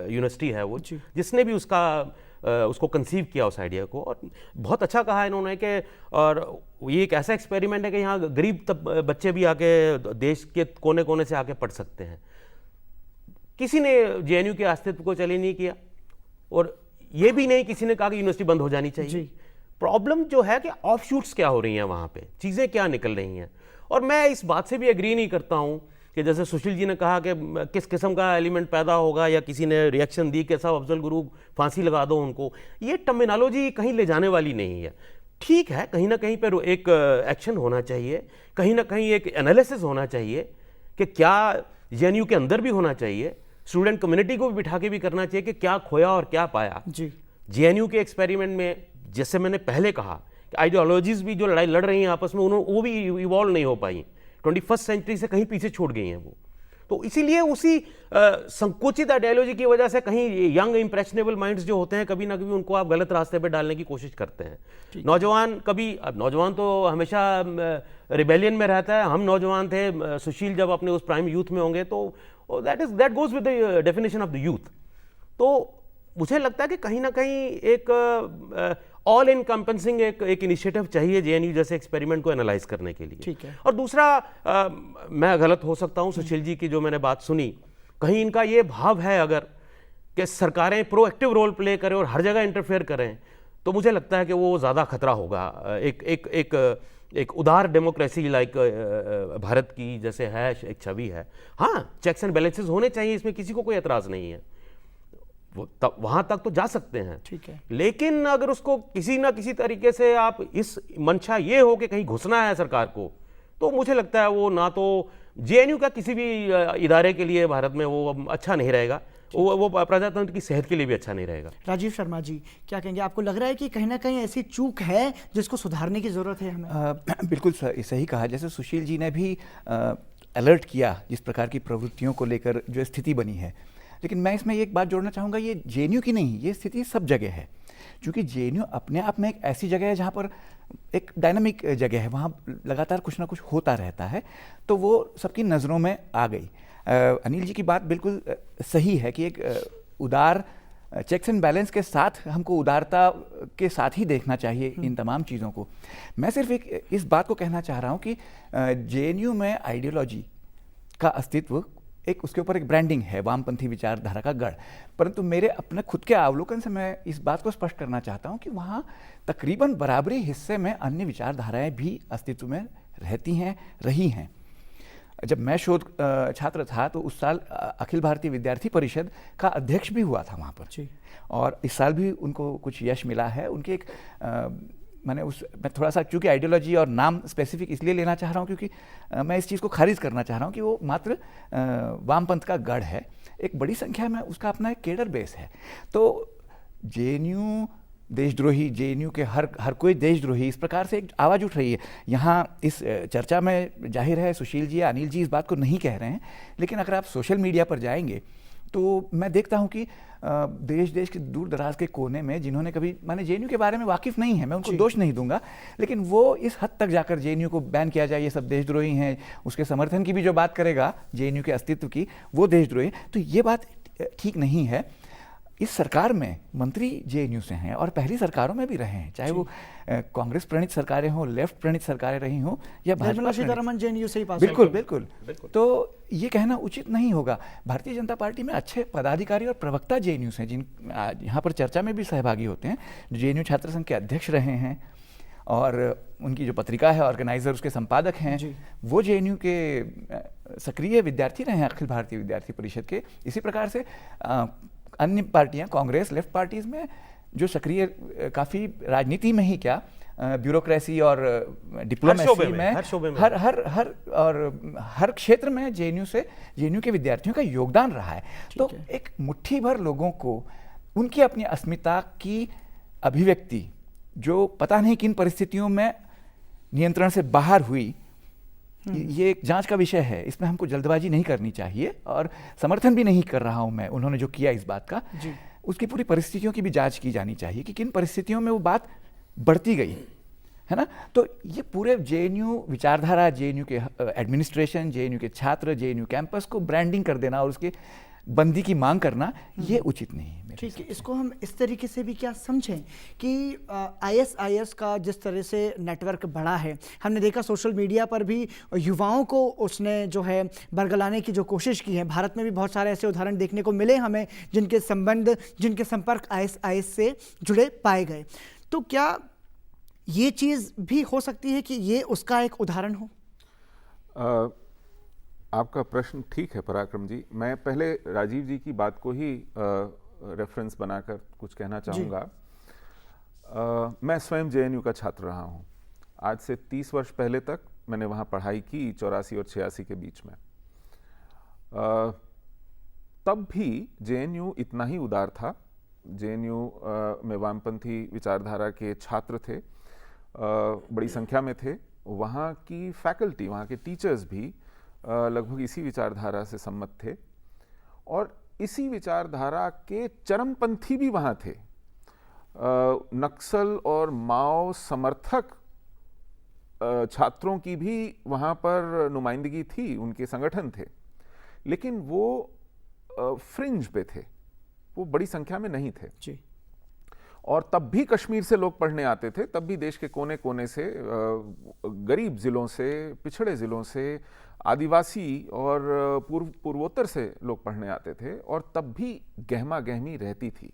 यूनिवर्सिटी है वो, जिसने भी उसको कंसीव किया उस आइडिया को, और बहुत अच्छा कहा इन्होंने कि और ये एक ऐसा एक्सपेरिमेंट है कि यहाँ गरीब बच्चे भी आके देश के कोने कोने से आके पढ़ सकते हैं। किसी ने जेएनयू के अस्तित्व को चैलेंज नहीं किया, और ये भी नहीं किसी ने कहा कि यूनिवर्सिटी बंद हो जानी चाहिए। प्रॉब्लम जो है कि ऑफशूट्स क्या हो रही हैं वहाँ पे, चीज़ें क्या निकल रही हैं। और मैं इस बात से भी एग्री नहीं करता हूँ कि जैसे सुशील जी ने कहा कि किस किस्म का एलिमेंट पैदा होगा, या किसी ने रिएक्शन दी कि साहब अफजल गुरु फांसी लगा दो उनको। ये टर्मिनोलॉजी कहीं ले जाने वाली नहीं है। ठीक है, कहीं ना कहीं पर एक एक्शन होना चाहिए, कहीं ना कहीं एक एनालिसिस होना चाहिए कि क्या जेएनयू के अंदर भी होना चाहिए, स्टूडेंट कम्युनिटी को भी बिठा के भी करना चाहिए कि क्या खोया और क्या पाया। जेएनयू के एक्सपेरिमेंट में, जैसे मैंने पहले कहा, कि आइडियोलॉजीज भी जो लड़ाई लड़ रही हैं आपस में, वो भी इवॉल्व नहीं हो पाई, 21वीं सेंचुरी से कहीं पीछे छूट गई हैं वो। तो इसीलिए उसी संकुचित आइडियोलॉजी की वजह से कहीं यंग इंप्रेशनेबल माइंड्स जो होते हैं, कभी ना कभी उनको आप गलत रास्ते पे डालने की कोशिश करते हैं। नौजवान कभी, अब नौजवान तो हमेशा रिबेलियन में रहता है। हम नौजवान थे, सुशील जब अपने उस प्राइम यूथ में होंगे, तो that goes with the definition of the youth. तो मुझे लगता है कि कहीं ना कहीं एक ऑल इनकम्पेंसिंग एक इनिशिएटिव चाहिए जेएनयू जैसे एक्सपेरिमेंट को एनालाइज करने के लिए। ठीक है। और दूसरा, मैं गलत हो सकता हूं, सुशील जी की जो मैंने बात सुनी, कहीं इनका ये भाव है अगर कि सरकारें प्रोएक्टिव रोल प्ले करें और हर जगह इंटरफेयर करें, तो मुझे लगता है कि वो ज़्यादा खतरा होगा। एक उदार डेमोक्रेसी लाइक भारत की जैसे है एक छवि है, हाँ चेक्स एंड बैलेंसेस होने चाहिए, इसमें किसी को कोई एतराज़ नहीं है, वो वहां तक तो जा सकते हैं। ठीक है। लेकिन अगर उसको किसी ना किसी तरीके से आप इस मंशा ये हो कि कहीं घुसना है सरकार को, तो मुझे लगता है वो ना तो जेएनयू का किसी भी इदारे के लिए भारत में वो अच्छा नहीं रहेगा, वो प्रजातंत्र की सेहत के लिए भी अच्छा नहीं रहेगा। राजीव शर्मा जी क्या कहेंगे, आपको लग रहा है कि कहीं ना कहीं ऐसी चूक है जिसको सुधारने की जरूरत है हमें? बिल्कुल सही कहा। जैसे सुशील जी ने भी अलर्ट किया जिस प्रकार की प्रवृत्तियों को लेकर जो स्थिति बनी है, लेकिन मैं इसमें एक बात जोड़ना चाहूँगा, ये जेएनयू की नहीं, ये स्थिति सब जगह है। क्योंकि जेएनयू अपने आप में एक ऐसी जगह है जहाँ पर एक डायनामिक जगह है, वहाँ लगातार कुछ ना कुछ होता रहता है, तो वो सबकी नज़रों में आ गई। अनिल जी की बात बिल्कुल सही है कि एक उदार चेक्स एंड बैलेंस के साथ हमको उदारता के साथ ही देखना चाहिए इन तमाम चीज़ों को। मैं सिर्फ एक इस बात को कहना चाह रहा हूँ कि जेएनयू में आइडियोलॉजी का अस्तित्व, एक उसके ऊपर एक ब्रांडिंग है, वामपंथी विचारधारा का गढ़, परंतु मेरे अपने खुद के अवलोकन से मैं इस बात को स्पष्ट करना चाहता हूँ कि वहाँ तकरीबन बराबरी हिस्से में अन्य विचारधाराएं भी अस्तित्व में रहती हैं, रही हैं। जब मैं शोध छात्र था तो उस साल अखिल भारतीय विद्यार्थी परिषद का अध्यक्ष भी हुआ था वहाँ पर जी, और इस साल भी उनको कुछ यश मिला है। उनके एक मैं थोड़ा सा, चूँकि आइडियोलॉजी और नाम स्पेसिफिक इसलिए लेना चाह रहा हूँ क्योंकि मैं इस चीज़ को खारिज करना चाह रहा हूँ कि वो मात्र वामपंथ का गढ़ है, एक बड़ी संख्या में उसका अपना एक केडर बेस है। तो जेएनयू देशद्रोही, जेएनयू के हर कोई देशद्रोही, इस प्रकार से एक आवाज़ उठ रही है। यहाँ इस चर्चा में जाहिर है सुशील जी या अनिल जी इस बात को नहीं कह रहे हैं, लेकिन अगर आप सोशल मीडिया पर जाएंगे तो मैं देखता हूँ कि देश के दूर दराज के कोने में जिन्होंने कभी, माने जेएनयू के बारे में वाकिफ़ नहीं है, मैं उनको दोष नहीं दूंगा, लेकिन वो इस हद तक जाकर जेएनयू को बैन किया जाए, ये सब देशद्रोही हैं, उसके समर्थन की भी जो बात करेगा जेएनयू के अस्तित्व की, वो देशद्रोही, तो ये बात ठीक नहीं है। इस सरकार में मंत्री जेएनयू से हैं और पहली सरकारों में भी रहे हैं, चाहे वो कांग्रेस प्रणीत सरकारें हों, लेफ्ट प्रणीत सरकारें रही हों या भाजपा प्रणीत। जेएनयू से ही पास। बिल्कुल। तो ये कहना उचित नहीं होगा। भारतीय जनता पार्टी में अच्छे पदाधिकारी और प्रवक्ता जेएनयू से, जिन यहाँ पर चर्चा में भी सहभागी होते हैं, जेएनयू छात्र संघ के अध्यक्ष रहे हैं और उनकी जो पत्रिका है ऑर्गेनाइजर, उसके संपादक हैं, वो जेएनयू के सक्रिय विद्यार्थी रहे हैं अखिल भारतीय विद्यार्थी परिषद के। इसी प्रकार से अन्य पार्टियां, कांग्रेस, लेफ्ट पार्टीज में जो सक्रिय, काफ़ी राजनीति में ही क्या, ब्यूरोक्रेसी और डिप्लोमेसी में हर क्षेत्र में जेएनयू के विद्यार्थियों का योगदान रहा है। तो एक मुट्ठी भर लोगों को उनकी अपनी अस्मिता की अभिव्यक्ति, जो पता नहीं किन परिस्थितियों में नियंत्रण से बाहर हुई, ये एक जांच का विषय है, इसमें हमको जल्दबाजी नहीं करनी चाहिए और समर्थन भी नहीं कर रहा हूं मैं उन्होंने जो किया इस बात का, उसकी पूरी परिस्थितियों की भी जांच की जानी चाहिए कि किन परिस्थितियों में वो बात बढ़ती गई, है ना। तो ये पूरे जेएनयू विचारधारा, जेएनयू के एडमिनिस्ट्रेशन, जेएनयू के छात्र, जेएनयू कैंपस को ब्रांडिंग कर देना और उसके बंदी की मांग करना, ये उचित नहीं है। ठीक है, इसको हम इस तरीके से भी क्या समझें कि आईएसआईएस का जिस तरह से नेटवर्क बढ़ा है, हमने देखा सोशल मीडिया पर भी युवाओं को उसने जो है बरगलाने की जो कोशिश की है। भारत में भी बहुत सारे ऐसे उदाहरण देखने को मिले हमें जिनके संपर्क आईएसआईएस से जुड़े पाए गए। तो क्या ये चीज़ भी हो सकती है कि ये उसका एक उदाहरण हो? आपका प्रश्न ठीक है पराक्रम जी। मैं पहले राजीव जी की बात को ही रेफरेंस बनाकर कुछ कहना चाहूँगा। मैं स्वयं जेएनयू का छात्र रहा हूँ। आज से 30 वर्ष पहले तक मैंने वहाँ पढ़ाई की, 84 और 86 के बीच में। तब भी जेएनयू इतना ही उदार था। जेएनयू में वामपंथी विचारधारा के छात्र थे, बड़ी संख्या में थे। वहाँ की फैकल्टी, वहाँ के टीचर्स भी लगभग इसी विचारधारा से सम्मत थे और इसी विचारधारा के चरमपंथी भी वहाँ थे। नक्सल और माओ समर्थक छात्रों की भी वहाँ पर नुमाइंदगी थी, उनके संगठन थे, लेकिन वो फ्रिंज पे थे, वो बड़ी संख्या में नहीं थे। और तब भी कश्मीर से लोग पढ़ने आते थे, तब भी देश के कोने कोने से, गरीब ज़िलों से, पिछड़े ज़िलों से, आदिवासी और पूर्वोत्तर से लोग पढ़ने आते थे, और तब भी गहमा गहमी रहती थी।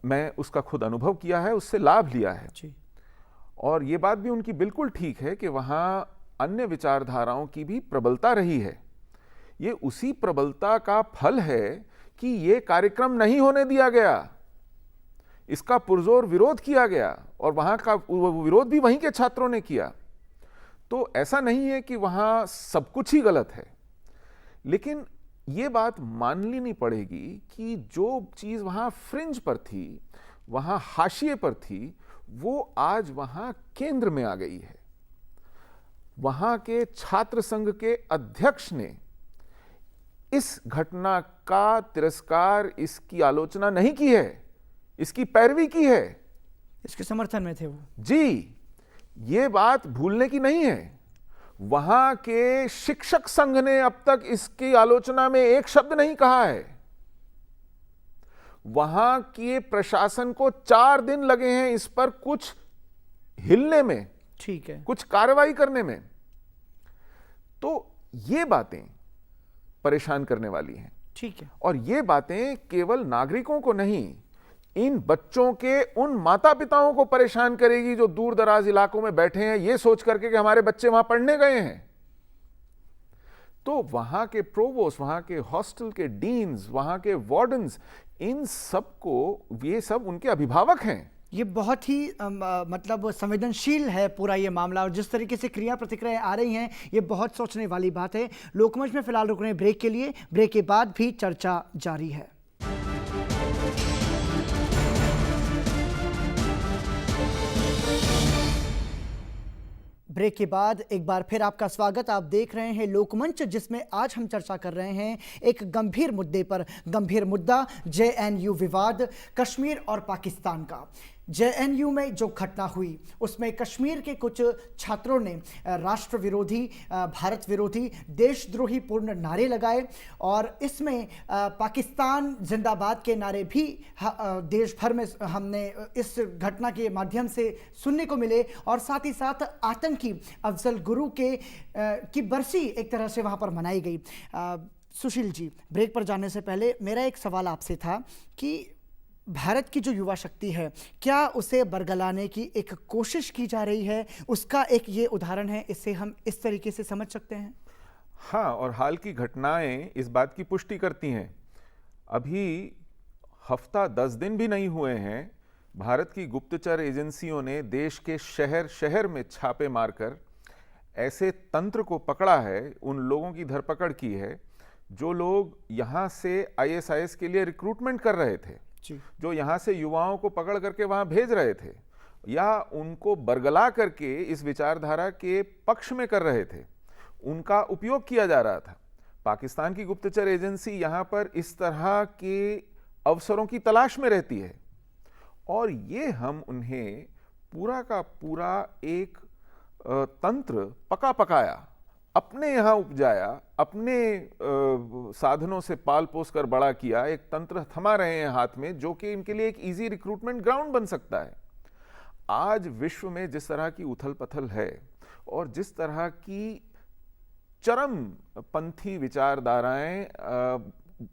मैं उसका खुद अनुभव किया है, उससे लाभ लिया है जी। और ये बात भी उनकी बिल्कुल ठीक है कि वहाँ अन्य विचारधाराओं की भी प्रबलता रही है। ये उसी प्रबलता का फल है कि ये कार्यक्रम नहीं होने दिया गया, इसका पुरजोर विरोध किया गया, और वहाँ का विरोध भी वहीं के छात्रों ने किया। तो ऐसा नहीं है कि वहाँ सब कुछ ही गलत है, लेकिन ये बात मान लेनी पड़ेगी कि जो चीज़ वहाँ फ्रिंज पर थी, वहाँ हाशिए पर थी, वो आज वहाँ केंद्र में आ गई है। वहाँ के छात्र संघ के अध्यक्ष ने इस घटना का तिरस्कार, इसकी आलोचना नहीं की है, इसकी पैरवी की है, इसके समर्थन में थे वो। जी, ये बात भूलने की नहीं है। वहां के शिक्षक संघ ने अब तक इसकी आलोचना में एक शब्द नहीं कहा है। वहां के प्रशासन को 4 दिन लगे हैं इस पर कुछ हिलने में, ठीक है, कुछ कार्रवाई करने में। तो ये बातें परेशान करने वाली हैं, ठीक है। और ये बातें केवल नागरिकों को नहीं, इन बच्चों के उन माता पिताओं को परेशान करेगी जो दूर दराज इलाकों में बैठे हैं ये सोच करके कि हमारे बच्चे वहां पढ़ने गए हैं। तो वहां के प्रोवोस्ट, वहां के हॉस्टल के डीन्स, वहां के वार्डन्स, इन सबको, ये सब उनके अभिभावक हैं। ये बहुत ही मतलब संवेदनशील है पूरा ये मामला, और जिस तरीके से क्रिया प्रतिक्रिया आ रही हैं ये बहुत सोचने वाली बात है। लोकमंच में फिलहाल रुक रहे हैं ब्रेक के लिए, ब्रेक के बाद भी चर्चा जारी है। ब्रेक के बाद एक बार फिर आपका स्वागत। आप देख रहे हैं लोकमंच, जिसमें आज हम चर्चा कर रहे हैं एक गंभीर मुद्दे पर। गंभीर मुद्दा जेएनयू विवाद, कश्मीर और पाकिस्तान का। जेएनयू में जो घटना हुई उसमें कश्मीर के कुछ छात्रों ने राष्ट्र विरोधी, भारत विरोधी, देशद्रोही पूर्ण नारे लगाए, और इसमें पाकिस्तान जिंदाबाद के नारे भी देश भर में हमने इस घटना के माध्यम से सुनने को मिले, और साथ ही साथ आतंकी अफजल गुरु की बरसी एक तरह से वहाँ पर मनाई गई। सुशील जी, ब्रेक पर जाने से पहले मेरा एक सवाल आपसे था कि भारत की जो युवा शक्ति है, क्या उसे बरगलाने की एक कोशिश की जा रही है? उसका एक ये उदाहरण है, इससे हम इस तरीके से समझ सकते हैं? हाँ, और हाल की घटनाएं इस बात की पुष्टि करती हैं। अभी हफ्ता 10 दिन भी नहीं हुए हैं, भारत की गुप्तचर एजेंसियों ने देश के शहर शहर में छापे मारकर ऐसे तंत्र को पकड़ा है, उन लोगों की धरपकड़ की है जो लोग यहाँ से आईएसआईएस के लिए रिक्रूटमेंट कर रहे थे, जो यहाँ से युवाओं को पकड़ करके वहाँ भेज रहे थे, या उनको बरगला करके इस विचारधारा के पक्ष में कर रहे थे, उनका उपयोग किया जा रहा था। पाकिस्तान की गुप्तचर एजेंसी यहाँ पर इस तरह के अवसरों की तलाश में रहती है, और ये हम उन्हें पूरा का पूरा एक तंत्र पका पकाया, अपने यहाँ उपजाया, अपने साधनों से पाल पोस कर बड़ा किया, एक तंत्र थमा रहे हैं हाथ में, जो कि इनके लिए एक इजी रिक्रूटमेंट ग्राउंड बन सकता है। आज विश्व में जिस तरह की उथल पथल है और जिस तरह की चरम पंथी विचारधाराएं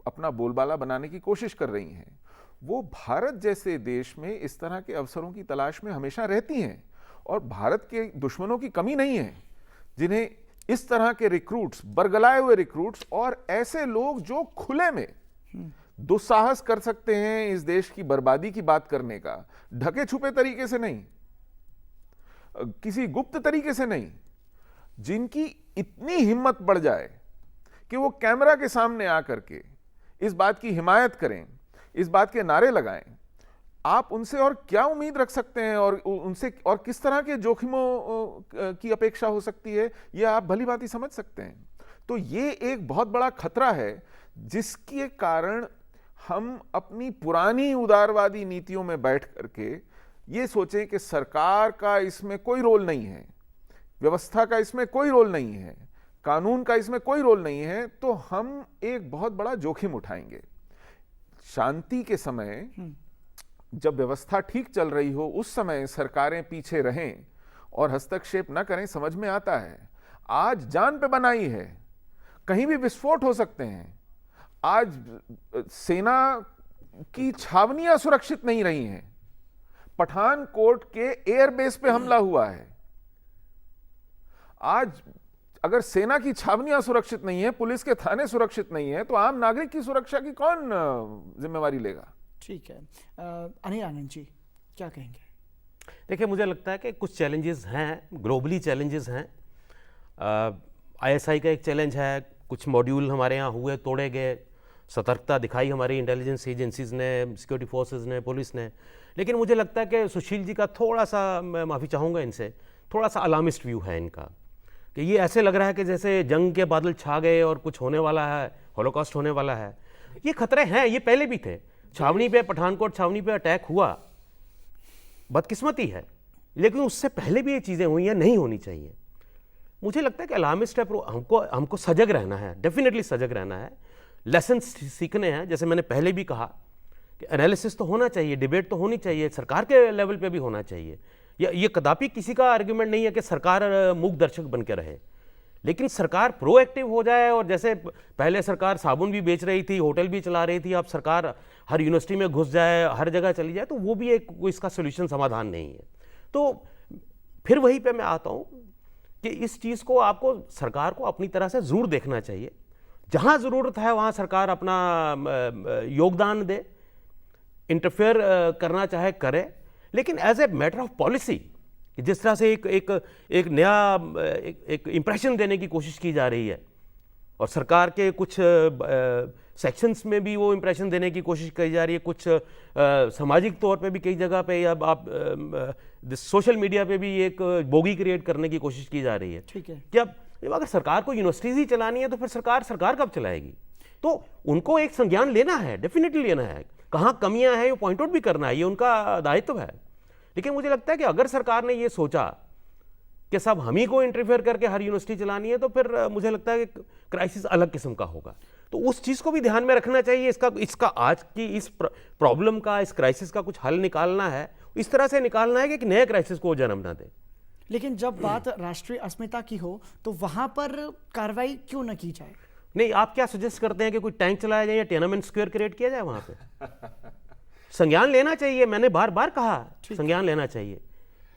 अपना बोलबाला बनाने की कोशिश कर रही हैं, वो भारत जैसे देश में इस तरह के अवसरों की तलाश में हमेशा रहती हैं, और भारत के दुश्मनों की कमी नहीं है जिन्हें इस तरह के रिक्रूट्स, बरगलाए हुए रिक्रूट्स, और ऐसे लोग जो खुले में दुस्साहस कर सकते हैं इस देश की बर्बादी की बात करने का, ढके छुपे तरीके से नहीं, किसी गुप्त तरीके से नहीं, जिनकी इतनी हिम्मत बढ़ जाए कि वो कैमरा के सामने आकर के इस बात की हिमायत करें, इस बात के नारे लगाएं। आप उनसे और क्या उम्मीद रख सकते हैं, और उनसे और किस तरह के जोखिमों की अपेक्षा हो सकती है, यह आप भली भांति समझ सकते हैं। तो ये एक बहुत बड़ा खतरा है, जिसके कारण हम अपनी पुरानी उदारवादी नीतियों में बैठ करके ये सोचें कि सरकार का इसमें कोई रोल नहीं है, व्यवस्था का इसमें कोई रोल नहीं है, कानून का इसमें कोई रोल नहीं है, तो हम एक बहुत बड़ा जोखिम उठाएंगे। शांति के समय जब व्यवस्था ठीक चल रही हो उस समय सरकारें पीछे रहें और हस्तक्षेप न करें, समझ में आता है। आज जान पे बनाई है, कहीं भी विस्फोट हो सकते हैं। आज सेना की छावनियां सुरक्षित नहीं रही हैं। पठानकोट के एयरबेस पे हमला हुआ है। आज अगर सेना की छावनियां सुरक्षित नहीं है, पुलिस के थाने सुरक्षित नहीं है, तो आम नागरिक की सुरक्षा की कौन जिम्मेवारी लेगा? ठीक है, अनिल आनंद जी क्या कहेंगे? देखिए, मुझे लगता है कि कुछ चैलेंजेस हैं, ग्लोबली चैलेंजेस हैं। आईएसआई का एक चैलेंज है, कुछ मॉड्यूल हमारे यहाँ हुए, तोड़े गए, सतर्कता दिखाई हमारी इंटेलिजेंस एजेंसीज ने, सिक्योरिटी फोर्सेस ने, पुलिस ने। लेकिन मुझे लगता है कि सुशील जी का थोड़ा सा, मैं माफ़ी चाहूँगा इनसे, थोड़ा सा अलार्मिस्ट व्यू है इनका, कि ये ऐसे लग रहा है कि जैसे जंग के बादल छा गए और कुछ होने वाला है, हॉलोकॉस्ट होने वाला है। ये खतरे हैं, ये पहले भी थे। छावनी पे, पठानकोट छावनी पे अटैक हुआ, बदकिस्मती है, लेकिन उससे पहले भी ये चीज़ें हुई हैं, नहीं होनी चाहिए। मुझे लगता है कि अलार्मिस्ट है, हमको सजग रहना है, डेफिनेटली सजग रहना है, लेसन सीखने हैं। जैसे मैंने पहले भी कहा कि एनालिसिस तो होना चाहिए, डिबेट तो होनी चाहिए, सरकार के लेवल पे भी होना चाहिए। ये कदापि किसी का आर्ग्यूमेंट नहीं है कि सरकार मूक दर्शक बन के रहे, लेकिन सरकार प्रोएक्टिव हो जाए। और जैसे पहले सरकार साबुन भी बेच रही थी, होटल भी चला रही थी, अब सरकार हर यूनिवर्सिटी में घुस जाए, हर जगह चली जाए, तो वो भी एक इसका सोल्यूशन समाधान नहीं है। तो फिर वहीं पे मैं आता हूँ कि इस चीज़ को आपको, सरकार को अपनी तरह से ज़रूर देखना चाहिए। जहाँ ज़रूरत है वहाँ सरकार अपना योगदान दे, इंटरफेयर करना चाहे करे, लेकिन as a matter of policy, जिस तरह से एक नया एक इंप्रेशन देने की कोशिश की जा रही है, और सरकार के कुछ सेक्शंस में भी वो इंप्रेशन देने की कोशिश की जा रही है, कुछ सामाजिक तौर पे भी कई जगह पे, या आप सोशल मीडिया पे भी एक बोगी क्रिएट करने की कोशिश की जा रही है। ठीक है, कि अब अगर सरकार को यूनिवर्सिटीज ही चलानी है तो फिर सरकार कब चलाएगी? तो उनको एक संज्ञान लेना है, डेफिनेटली लेना है, कहाँ कमियां हैं वो पॉइंट आउट भी करना है, ये उनका दायित्व है। लेकिन मुझे लगता है कि अगर सरकार ने ये सोचा कि सब हम ही को इंटरफेयर करके हर यूनिवर्सिटी चलानी है, तो फिर मुझे लगता है कि क्राइसिस अलग किस्म का होगा। तो उस चीज़ को भी ध्यान में रखना चाहिए। इसका आज की इस प्रॉब्लम का, इस क्राइसिस का कुछ हल निकालना है, इस तरह से निकालना है कि एक नए क्राइसिस को जन्म ना दे। लेकिन जब बात राष्ट्रीय अस्मिता की हो तो वहां पर कार्रवाई क्यों न की जाए? नहीं, आप क्या सजेस्ट करते हैं कि कोई टैंक चलाया जाए या टियानामेन स्क्वायर क्रिएट किया जाए वहां पे? संज्ञान लेना चाहिए, मैंने बार बार कहा संज्ञान लेना चाहिए,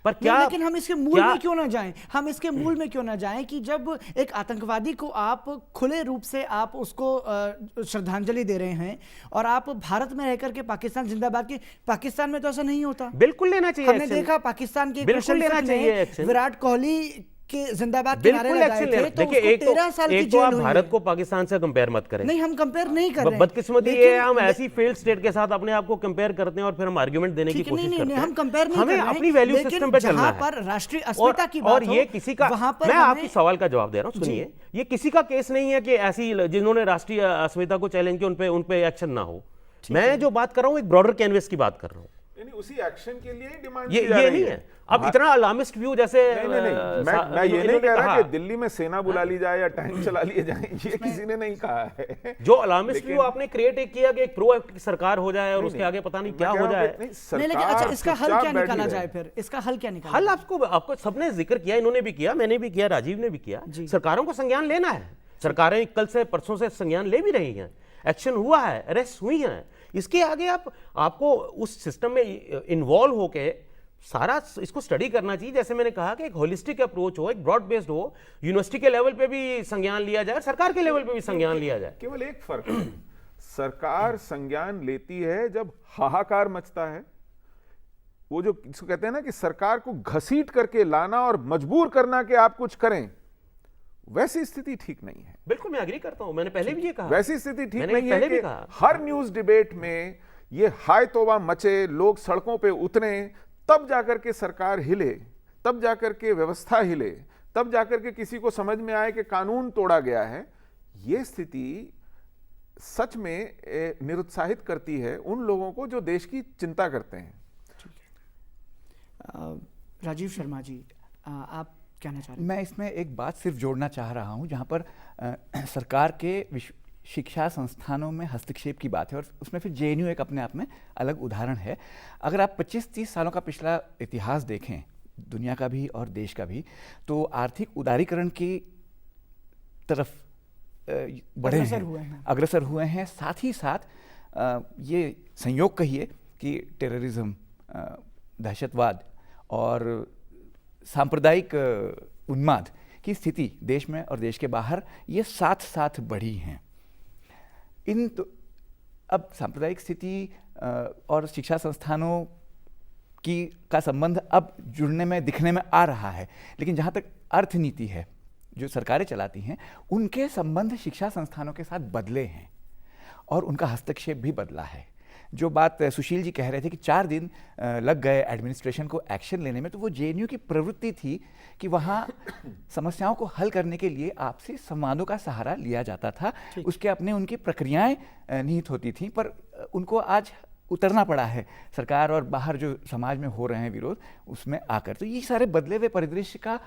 पर क्या, लेकिन हम इसके मूल में क्यों ना जाएं? हम इसके मूल में क्यों ना जाएं कि जब एक आतंकवादी को आप खुले रूप से आप उसको श्रद्धांजलि दे रहे हैं, और आप भारत में रहकर के पाकिस्तान जिंदाबाद की, पाकिस्तान में तो ऐसा नहीं होता। बिल्कुल लेना चाहिए। हमने देखा पाकिस्तान के बिल्कुल लेना चाहिए विराट कोहली के जिंदाबाद के नारे लगाए थे, तो देखिए, उसको 13 साल की जेल आप हुई भारत है। को पाकिस्तान से कंपेयर मत करें। नहीं, हम कंपेयर नहीं कर रहे। बदकिस्मती ये है, हम ऐसी फेल्ड स्टेट के साथ अपने आप को कंपेयर करते हैं और फिर हम आर्गुमेंट देने की कोशिश करते हैं। हम कंपेयर नहीं कर हमें रहे, अपनी वैल्यू सिस्टम पे चलना है। पर राष्ट्रीय अस्मिता की बात और ये किसी का, मैं आपकी सवाल का जवाब दे रहा हूँ, सुनिए, ये किसी का केस नहीं है कि ऐसी जिन्होंने राष्ट्रीय अस्मिता को चैलेंज किया उन पे एक्शन ना हो। मैं जो बात कर रहा हूँ एक ब्रॉडर कैनवस की बात कर रहा हूँ, उसी एक्शन के लिए डिमांड ये नहीं है। अब इतना अलार्मिस्ट व्यू जैसे मैं ये नहीं कह रहा कि दिल्ली में सेना बुला ली जाए या टैंक चला लिए जाए, ये किसी ने नहीं कहा है। जो अलार्मिस्ट व्यू आपने क्रिएट किया कि एक प्रोएक्टिव सरकार हो जाए और उसके आगे पता नहीं क्या हो जाए। नहीं, लेकिन अच्छा, इसका हल क्या निकाला जाए फिर? इसका हल क्या निकाला? हल आपको सबने जिक्र किया, इन्होंने भी किया, मैंने भी किया, राजीव ने भी किया। सरकारों को संज्ञान लेना है। सरकारें कल से परसों से संज्ञान ले भी रही हैं, एक्शन हुआ है, अरेस्ट हुई हैं। इसके आगे आपको उस सिस्टम में इन्वॉल्व होके सारा इसको स्टडी करना चाहिए। जैसे मैंने कहा कि एक होलिस्टिक अप्रोच हो, एक ब्रॉड बेस्ड हो, यूनिवर्सिटी के लेवल पे भी संज्ञान लिया जाए, सरकार के लेवल पे भी संज्ञान लिया जाए। केवल एक फर्क है, सरकार संज्ञान लेती है जब हाहाकार मचता है। वो जो इसको कहते हैं ना कि सरकार को घसीट करके लाना और मजबूर करना कि आप कुछ करें, वैसी स्थिति ठीक नहीं है। बिल्कुल, मैं एग्री करता हूं, मैंने पहले भी ये कहा। वैसी स्थिति ठीक नहीं है कि हर न्यूज डिबेट में ये हाय तौबा मचे, लोग सड़कों पे उतरे, तब जाकर के सरकार हिले, तब जाकर के व्यवस्था हिले, तब जाकर के किसी को समझ में आए कि कानून तोड़ा गया है। ये स्थिति सच में निरुत्साहित करती है उन लोगों को जो देश की चिंता करते हैं। राजीव शर्मा जी, आप कहना चाह रहे हैं? मैं इसमें एक बात सिर्फ जोड़ना चाह रहा हूं, जहां पर सरकार के शिक्षा संस्थानों में हस्तक्षेप की बात है, और उसमें फिर जेएनयू एक अपने आप में अलग उदाहरण है। अगर आप 25-30 सालों का पिछला इतिहास देखें, दुनिया का भी और देश का भी, तो आर्थिक उदारीकरण की तरफ बढ़े हैं, अग्रसर हुए हैं। साथ ही साथ ये संयोग कहिए कि टेररिज्म, दहशतवाद और सांप्रदायिक उन्माद की स्थिति देश में और देश के बाहर ये साथ साथ बढ़ी हैं। अब सांप्रदायिक स्थिति और शिक्षा संस्थानों का संबंध अब जुड़ने में, दिखने में आ रहा है, लेकिन जहाँ तक अर्थनीति है जो सरकारें चलाती हैं, उनके संबंध शिक्षा संस्थानों के साथ बदले हैं और उनका हस्तक्षेप भी बदला है। जो बात सुशील जी कह रहे थे कि 4 दिन लग गए एडमिनिस्ट्रेशन को एक्शन लेने में, तो वो जेएनयू की प्रवृत्ति थी कि वहाँ समस्याओं को हल करने के लिए आपसी संवादों का सहारा लिया जाता था। उसके अपने उनकी प्रक्रियाएं निहित होती थी, पर उनको आज उतरना पड़ा है सरकार और बाहर जो समाज में हो रहे हैं विरोध, उसमें आकर। तो ये सारे बदले हुए परिदृश्य का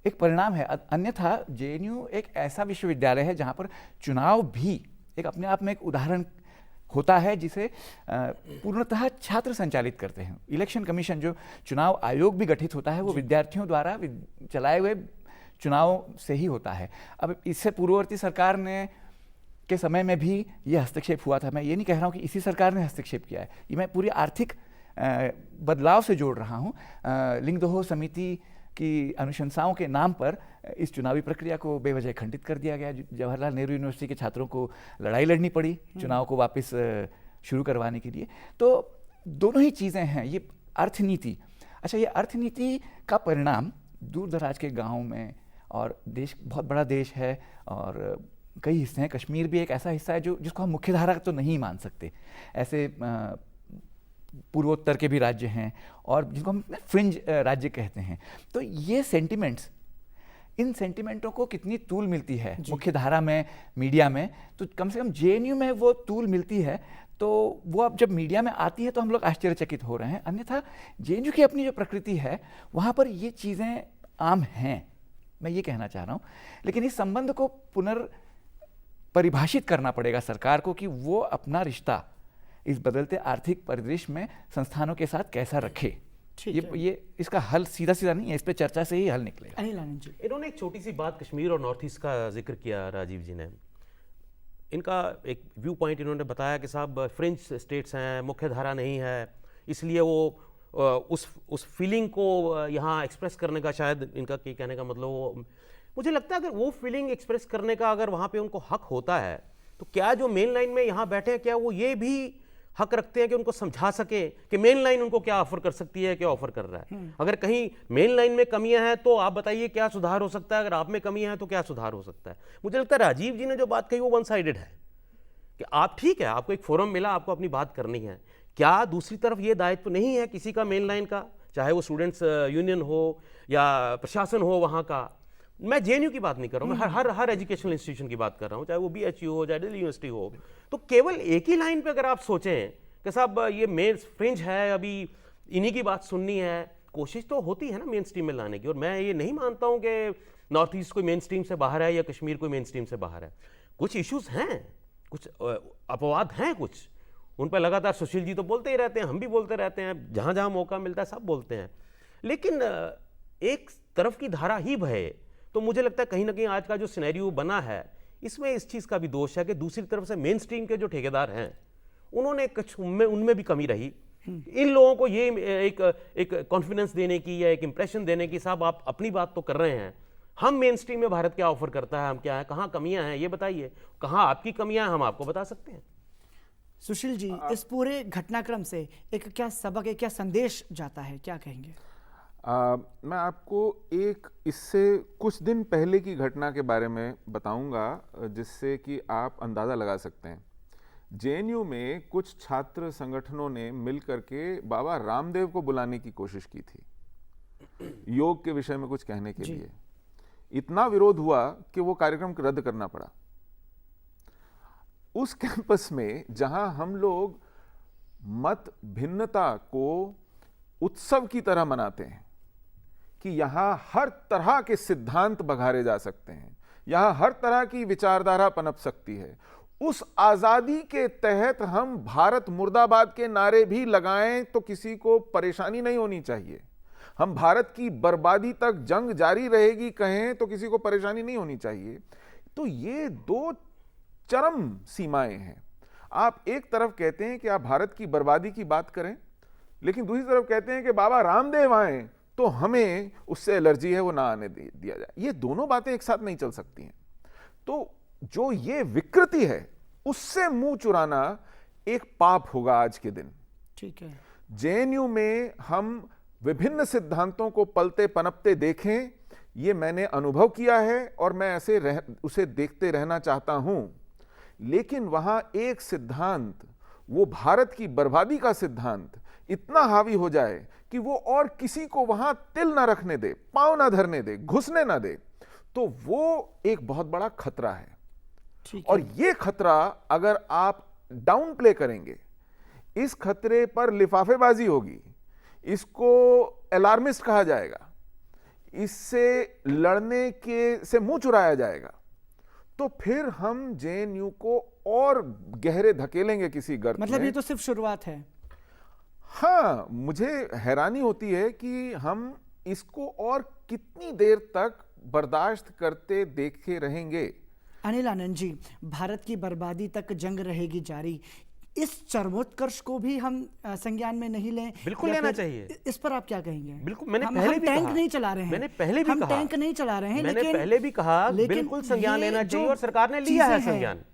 एक परिणाम है। अन्यथा जेएनयू एक ऐसा विश्वविद्यालय है जहाँ पर चुनाव भी एक अपने आप में एक उदाहरण होता है, जिसे पूर्णतः छात्र संचालित करते हैं। इलेक्शन कमीशन, जो चुनाव आयोग भी गठित होता है, वो विद्यार्थियों द्वारा चलाए हुए चुनाव से ही होता है। अब इससे पूर्ववर्ती सरकार के समय में भी ये हस्तक्षेप हुआ था। मैं ये नहीं कह रहा हूँ कि इसी सरकार ने हस्तक्षेप किया है, ये मैं पूरी आर्थिक बदलाव से जोड़ रहा हूँ। लिंगदोह समिति की अनुशंसाओं के नाम पर इस चुनावी प्रक्रिया को बेवजह खंडित कर दिया गया। जवाहरलाल नेहरू यूनिवर्सिटी के छात्रों को लड़ाई लड़नी पड़ी चुनाव को वापस शुरू करवाने के लिए। तो दोनों ही चीज़ें हैं। ये अर्थनीति, अच्छा, ये अर्थनीति का परिणाम दूर दराज के गाँव में, और देश बहुत बड़ा देश है और कई हिस्से हैं, कश्मीर भी एक ऐसा हिस्सा है जिसको हम मुख्यधारा तो नहीं मान सकते। ऐसे पूर्वोत्तर के भी राज्य हैं और जिनको हम फ्रिंज राज्य कहते हैं। तो ये सेंटिमेंट्स, इन सेंटिमेंटों को कितनी तूल मिलती है मुख्यधारा में, मीडिया में, तो कम से कम जेएनयू में वो तूल मिलती है। तो वो अब जब मीडिया में आती है तो हम लोग आश्चर्यचकित हो रहे हैं। अन्यथा जेएनयू की अपनी जो प्रकृति है वहाँ पर ये चीज़ें आम हैं, मैं ये कहना चाह रहा हूँ। लेकिन इस संबंध को पुनर्परिभाषित करना पड़ेगा सरकार को कि वो अपना रिश्ता इस बदलते आर्थिक परिदृश्य में संस्थानों के साथ कैसा रखे। ये इसका हल सीधा सीधा नहीं है, इस पे चर्चा से ही हल निकलेगा। अनिल आनंद जी, इन्होंने एक छोटी सी बात कश्मीर और नॉर्थ ईस्ट का जिक्र किया, राजीव जी ने। इनका एक व्यू पॉइंट इन्होंने बताया कि साहब फ्रेंच स्टेट्स हैं, मुख्य धारा नहीं है, इसलिए वो उस फीलिंग को यहाँ एक्सप्रेस करने का, शायद इनका कहने का मतलब वो, मुझे लगता है अगर वो फीलिंग एक्सप्रेस करने का अगर वहाँ पे उनको हक होता है, तो क्या जो मेन लाइन में यहाँ बैठे हैं, क्या वो ये भी हक रखते हैं कि उनको समझा सके कि मेन लाइन उनको क्या ऑफर कर सकती है, क्या ऑफर कर रहा है। अगर कहीं मेन लाइन में कमियां हैं तो आप बताइए क्या सुधार हो सकता है, अगर आप में कमियां हैं तो क्या सुधार हो सकता है। मुझे लगता है राजीव जी ने जो बात कही वो वन साइडेड है कि आप ठीक है, आपको एक फोरम मिला, आपको अपनी बात करनी है, क्या दूसरी तरफ ये दायित्व नहीं है किसी का मेन लाइन का, चाहे वो स्टूडेंट्स यूनियन हो या प्रशासन हो वहाँ का। मैं जेएनयू की बात नहीं कर रहा हूँ, मैं हर एजुकेशनल इंस्टीट्यूशन की बात कर रहा हूँ, चाहे वो बीएचयू हो, चाहे दिल्ली यूनिवर्सिटी हो। तो केवल एक ही लाइन पे अगर आप सोचें कि साहब ये मेन फ्रिंज है, अभी इन्हीं की बात सुननी है, कोशिश तो होती है ना मेन स्ट्रीम में लाने की। और मैं ये नहीं मानता हूँ कि नॉर्थ ईस्ट कोई मेन स्ट्रीम से बाहर है या कश्मीर कोई मेन स्ट्रीम से बाहर है। कुछ इश्यूज हैं, कुछ अपवाद हैं, कुछ उन पर लगातार सुशील जी तो बोलते ही रहते हैं, हम भी बोलते रहते हैं, जहाँ जहाँ मौका मिलता है सब बोलते हैं। लेकिन एक तरफ की धारा ही बहे तो मुझे लगता है कहीं ना कहीं आज का जो सिनेरियो बना है इसमें इस चीज़ का भी दोष है कि दूसरी तरफ से मेन स्ट्रीम के जो ठेकेदार हैं उन्होंने कुछ उनमें भी कमी रही। इन लोगों को ये एक कॉन्फिडेंस देने की या एक इंप्रेशन देने की, साहब आप अपनी बात तो कर रहे हैं, हम मेन स्ट्रीम में भारत क्या ऑफर करता है, हम क्या है, कहाँ कमियां हैं ये बताइए, कहाँ आपकी कमियां हैं हम आपको बता सकते हैं। सुशील जी, इस पूरे घटनाक्रम से एक क्या सबक, एक क्या संदेश जाता है, क्या कहेंगे? मैं आपको एक इससे कुछ दिन पहले की घटना के बारे में बताऊंगा जिससे कि आप अंदाज़ा लगा सकते हैं। जेएनयू में कुछ छात्र संगठनों ने मिलकर के बाबा रामदेव को बुलाने की कोशिश की थी योग के विषय में कुछ कहने के लिए। इतना विरोध हुआ कि वो कार्यक्रम रद्द करना पड़ा। उस कैंपस में जहां हम लोग मत भिन्नता को उत्सव की तरह मनाते हैं कि यहां हर तरह के सिद्धांत बघारे जा सकते हैं, यहां हर तरह की विचारधारा पनप सकती है, उस आजादी के तहत हम भारत मुर्दाबाद के नारे भी लगाएं तो किसी को परेशानी नहीं होनी चाहिए। हम भारत की बर्बादी तक जंग जारी रहेगी कहें तो किसी को परेशानी नहीं होनी चाहिए। तो ये दो चरम सीमाएं हैं। आप एक तरफ कहते हैं कि आप भारत की बर्बादी की बात करें, लेकिन दूसरी तरफ कहते हैं कि बाबा रामदेव आए तो हमें उससे एलर्जी है, वो ना आने दिया जाए। ये दोनों बातें एक साथ नहीं चल सकती हैं। तो जो ये विकृति है उससे मुंह चुराना एक पाप होगा आज के दिन। ठीक है। जेएनयू में हम विभिन्न सिद्धांतों को पलते पनपते देखें, ये मैंने अनुभव किया है और मैं उसे देखते रहना चाहता हूं। लेकिन वहां एक सिद्धांत, वो भारत की बर्बादी का सिद्धांत, इतना हावी हो जाए कि वो और किसी को वहां तिल ना रखने दे, पांव ना धरने दे, घुसने ना दे, तो वो एक बहुत बड़ा खतरा है। और ये खतरा अगर आप डाउन प्ले करेंगे, इस खतरे पर लिफाफेबाजी होगी, इसको अलार्मिस्ट कहा जाएगा, इससे लड़ने के से मुंह चुराया जाएगा, तो फिर हम जेएनयू को और गहरे धकेलेंगे किसी गर्त में। मतलब ये तो सिर्फ शुरुआत है। हाँ, मुझे हैरानी होती है कि हम इसको और कितनी देर तक बर्दाश्त करते देखे रहेंगे। अनिल आनंद जी, भारत की बर्बादी तक जंग रहेगी जारी, इस चरमोत्कर्ष को भी हम संज्ञान में नहीं लें? बिल्कुल लेना चाहिए। इस पर आप क्या कहेंगे? बिल्कुल, मैंने हम पहले भी टैंक कहा, नहीं चला रहे हैं, मैंने पहले भी हम कहा, टैंक नहीं चला रहे हैं, मैंने लेकिन पहले भी कहा बिल्कुल संज्ञान लेना चाहिए और सरकार ने लिया है संज्ञान।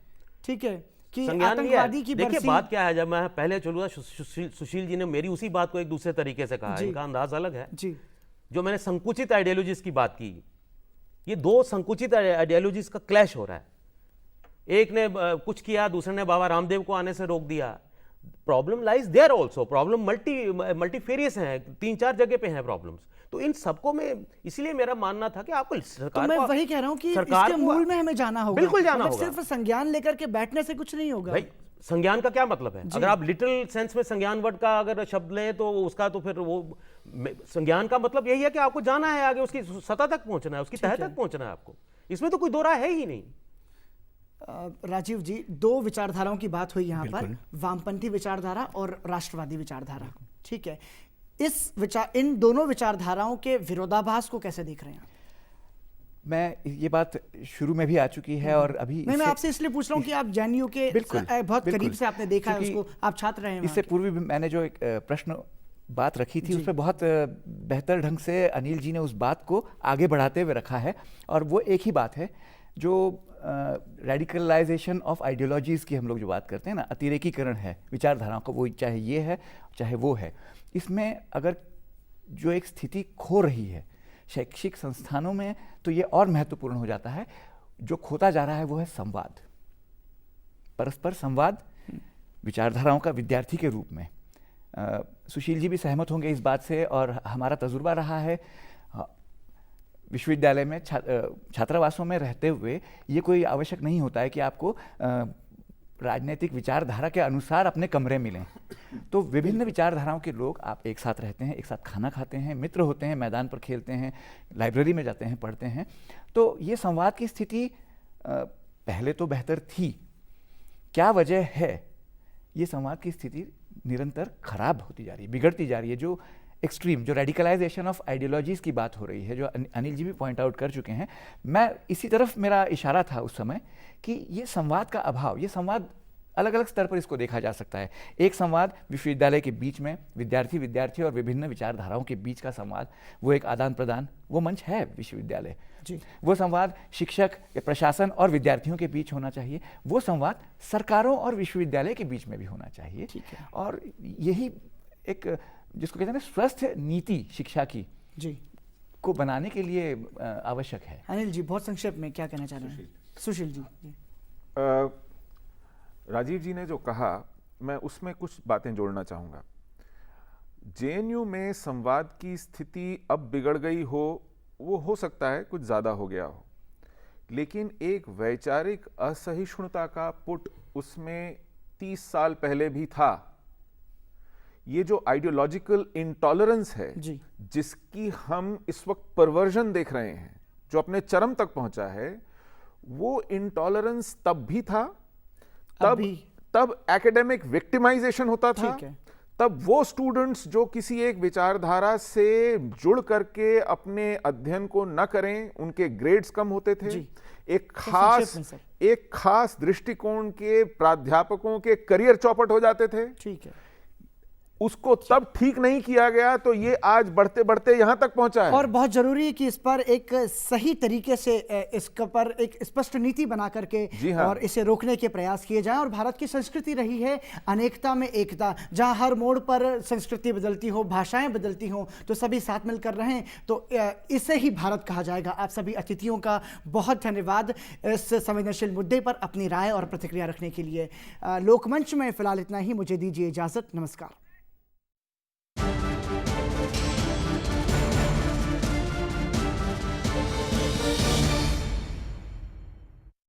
ठीक है कि संज्ञान लिया। आतंकवादी की देखिए बरसी। बात क्या है, जब मैं पहले चलूंगा, सुशील जी ने मेरी उसी बात को एक दूसरे तरीके से कहा, इनका अंदाज अलग है। जी, जो मैंने संकुचित आइडियोलॉजीज की बात की, ये दो संकुचित आइडियोलॉजीज का क्लैश हो रहा है। एक ने कुछ किया, दूसरे ने बाबा रामदेव को आने से रोक दिया। Problem lies there also, problem multifarious है, 3-4 जगह पे हैं प्रॉब्लम्स। तो इन सबको में, इसलिए मेरा मानना था कि आपको सरकार, तो मैं वही कह रहा हूं कि इसके मूल में हमें जाना होगा। बिल्कुल जाना मतलब होगा। सिर्फ संज्ञान लेकर के बैठने से कुछ नहीं होगा भाई। संज्ञान का क्या मतलब है? अगर आप लिटिल सेंस में संज्ञान वर्ड का अगर शब्द लें तो उसका तो फिर वो संज्ञान का मतलब यही है कि आपको जाना है आगे, उसकी सतह तक पहुंचना है, उसकी तह तक पहुंचना है आपको। इसमें तो कोई दो राय है ही नहीं। राजीव जी, दो विचारधाराओं की बात हुई यहाँ पर, वामपंथी विचारधारा और राष्ट्रवादी विचारधारा। ठीक है, इन दोनों विचारधाराओं के विरोधाभास को कैसे देख रहे हैं आप? मैं ये बात शुरू में भी आ चुकी है और अभी मैं आपसे इसलिए पूछ रहा हूँ कि आप जेएनयू के बहुत करीब से आपने देखा है उसको, आप छात्र रहे हैं। इससे पूर्व भी मैंने जो एक प्रश्न बात रखी थी, उस पर बहुत बेहतर ढंग से अनिल जी ने उस बात को आगे बढ़ाते हुए रखा है। और वो एक ही बात है जो रेडिकलाइजेशन ऑफ आइडियोलॉजीज़ की हम लोग जो बात करते हैं ना, अतिरेकीकरण है विचारधाराओं का, वो चाहे ये है चाहे वो है। इसमें अगर जो एक स्थिति खो रही है शैक्षिक संस्थानों में, तो ये और महत्वपूर्ण हो जाता है। जो खोता जा रहा है वो है संवाद, परस्पर संवाद विचारधाराओं का विद्यार्थी के रूप में। सुशील जी भी सहमत होंगे इस बात से, और हमारा तजुर्बा रहा है विश्वविद्यालय में छात्रावासों में रहते हुए। ये कोई आवश्यक नहीं होता है कि आपको राजनीतिक विचारधारा के अनुसार अपने कमरे मिलें। तो विभिन्न विचारधाराओं के लोग आप एक साथ रहते हैं, एक साथ खाना खाते हैं, मित्र होते हैं, मैदान पर खेलते हैं, लाइब्रेरी में जाते हैं, पढ़ते हैं। तो ये संवाद की स्थिति पहले तो बेहतर थी। क्या वजह है ये संवाद की स्थिति निरंतर खराब होती जा रही है, बिगड़ती जा रही है? जो एक्सट्रीम, जो रेडिकलाइजेशन ऑफ आइडियोलॉजीज़ की बात हो रही है, जो अनिल जी भी पॉइंट आउट कर चुके हैं, मैं इसी तरफ मेरा इशारा था उस समय कि ये संवाद का अभाव, ये संवाद अलग अलग स्तर पर इसको देखा जा सकता है। एक संवाद विश्वविद्यालय के बीच में विद्यार्थी और विभिन्न विचारधाराओं के बीच का संवाद, वो एक आदान प्रदान, वो मंच है विश्वविद्यालय जी। वो संवाद शिक्षक, प्रशासन और विद्यार्थियों के बीच होना चाहिए। वो संवाद सरकारों और विश्वविद्यालय के बीच में भी होना चाहिए। और यही एक जिसको कहते हैं ना स्वस्थ नीति शिक्षा की जी को बनाने के लिए आवश्यक है। अनिल जी, बहुत संक्षेप में क्या कहना चाह रहे हैं? सुशील जी। राजीव जी ने जो कहा, मैं उसमें कुछ बातें जोड़ना चाहूँगा। जेएनयू में संवाद की स्थिति अब बिगड़ गई हो, वो हो सकता है कुछ ज़्यादा हो गया हो, लेकिन एक वैचारिक असहिष्णुता का पुट उसमें 30 साल पहले भी था। ये जो आइडियोलॉजिकल इंटॉलरेंस है जी, जिसकी हम इस वक्त परवर्जन देख रहे हैं, जो अपने चरम तक पहुंचा है, वो इंटॉलरेंस तब भी था अभी तब एकेडमिक विक्टिमाइजेशन होता था। ठीक है। तब वो स्टूडेंट्स जो किसी एक विचारधारा से जुड़ करके अपने अध्ययन को न करें, उनके ग्रेड्स कम होते थे। जी। एक खास दृष्टिकोण के प्राध्यापकों के करियर चौपट हो जाते थे। ठीक है। उसको तब ठीक नहीं किया गया तो ये आज बढ़ते बढ़ते यहां तक पहुंचा है। और बहुत जरूरी है कि इस पर एक सही तरीके से इसके पर एक स्पष्ट नीति बना करके जी हाँ। और इसे रोकने के प्रयास किए जाएं। और भारत की संस्कृति रही है अनेकता में एकता, जहां हर मोड़ पर संस्कृति बदलती हो, भाषाएं बदलती हो, तो सभी साथ मिलकर रहें, तो इसे ही भारत कहा जाएगा। आप सभी अतिथियों का बहुत धन्यवाद इस संवेदनशील मुद्दे पर अपनी राय और प्रतिक्रिया रखने के लिए। लोकमंच में फिलहाल इतना ही, मुझे दीजिए इजाजत, नमस्कार।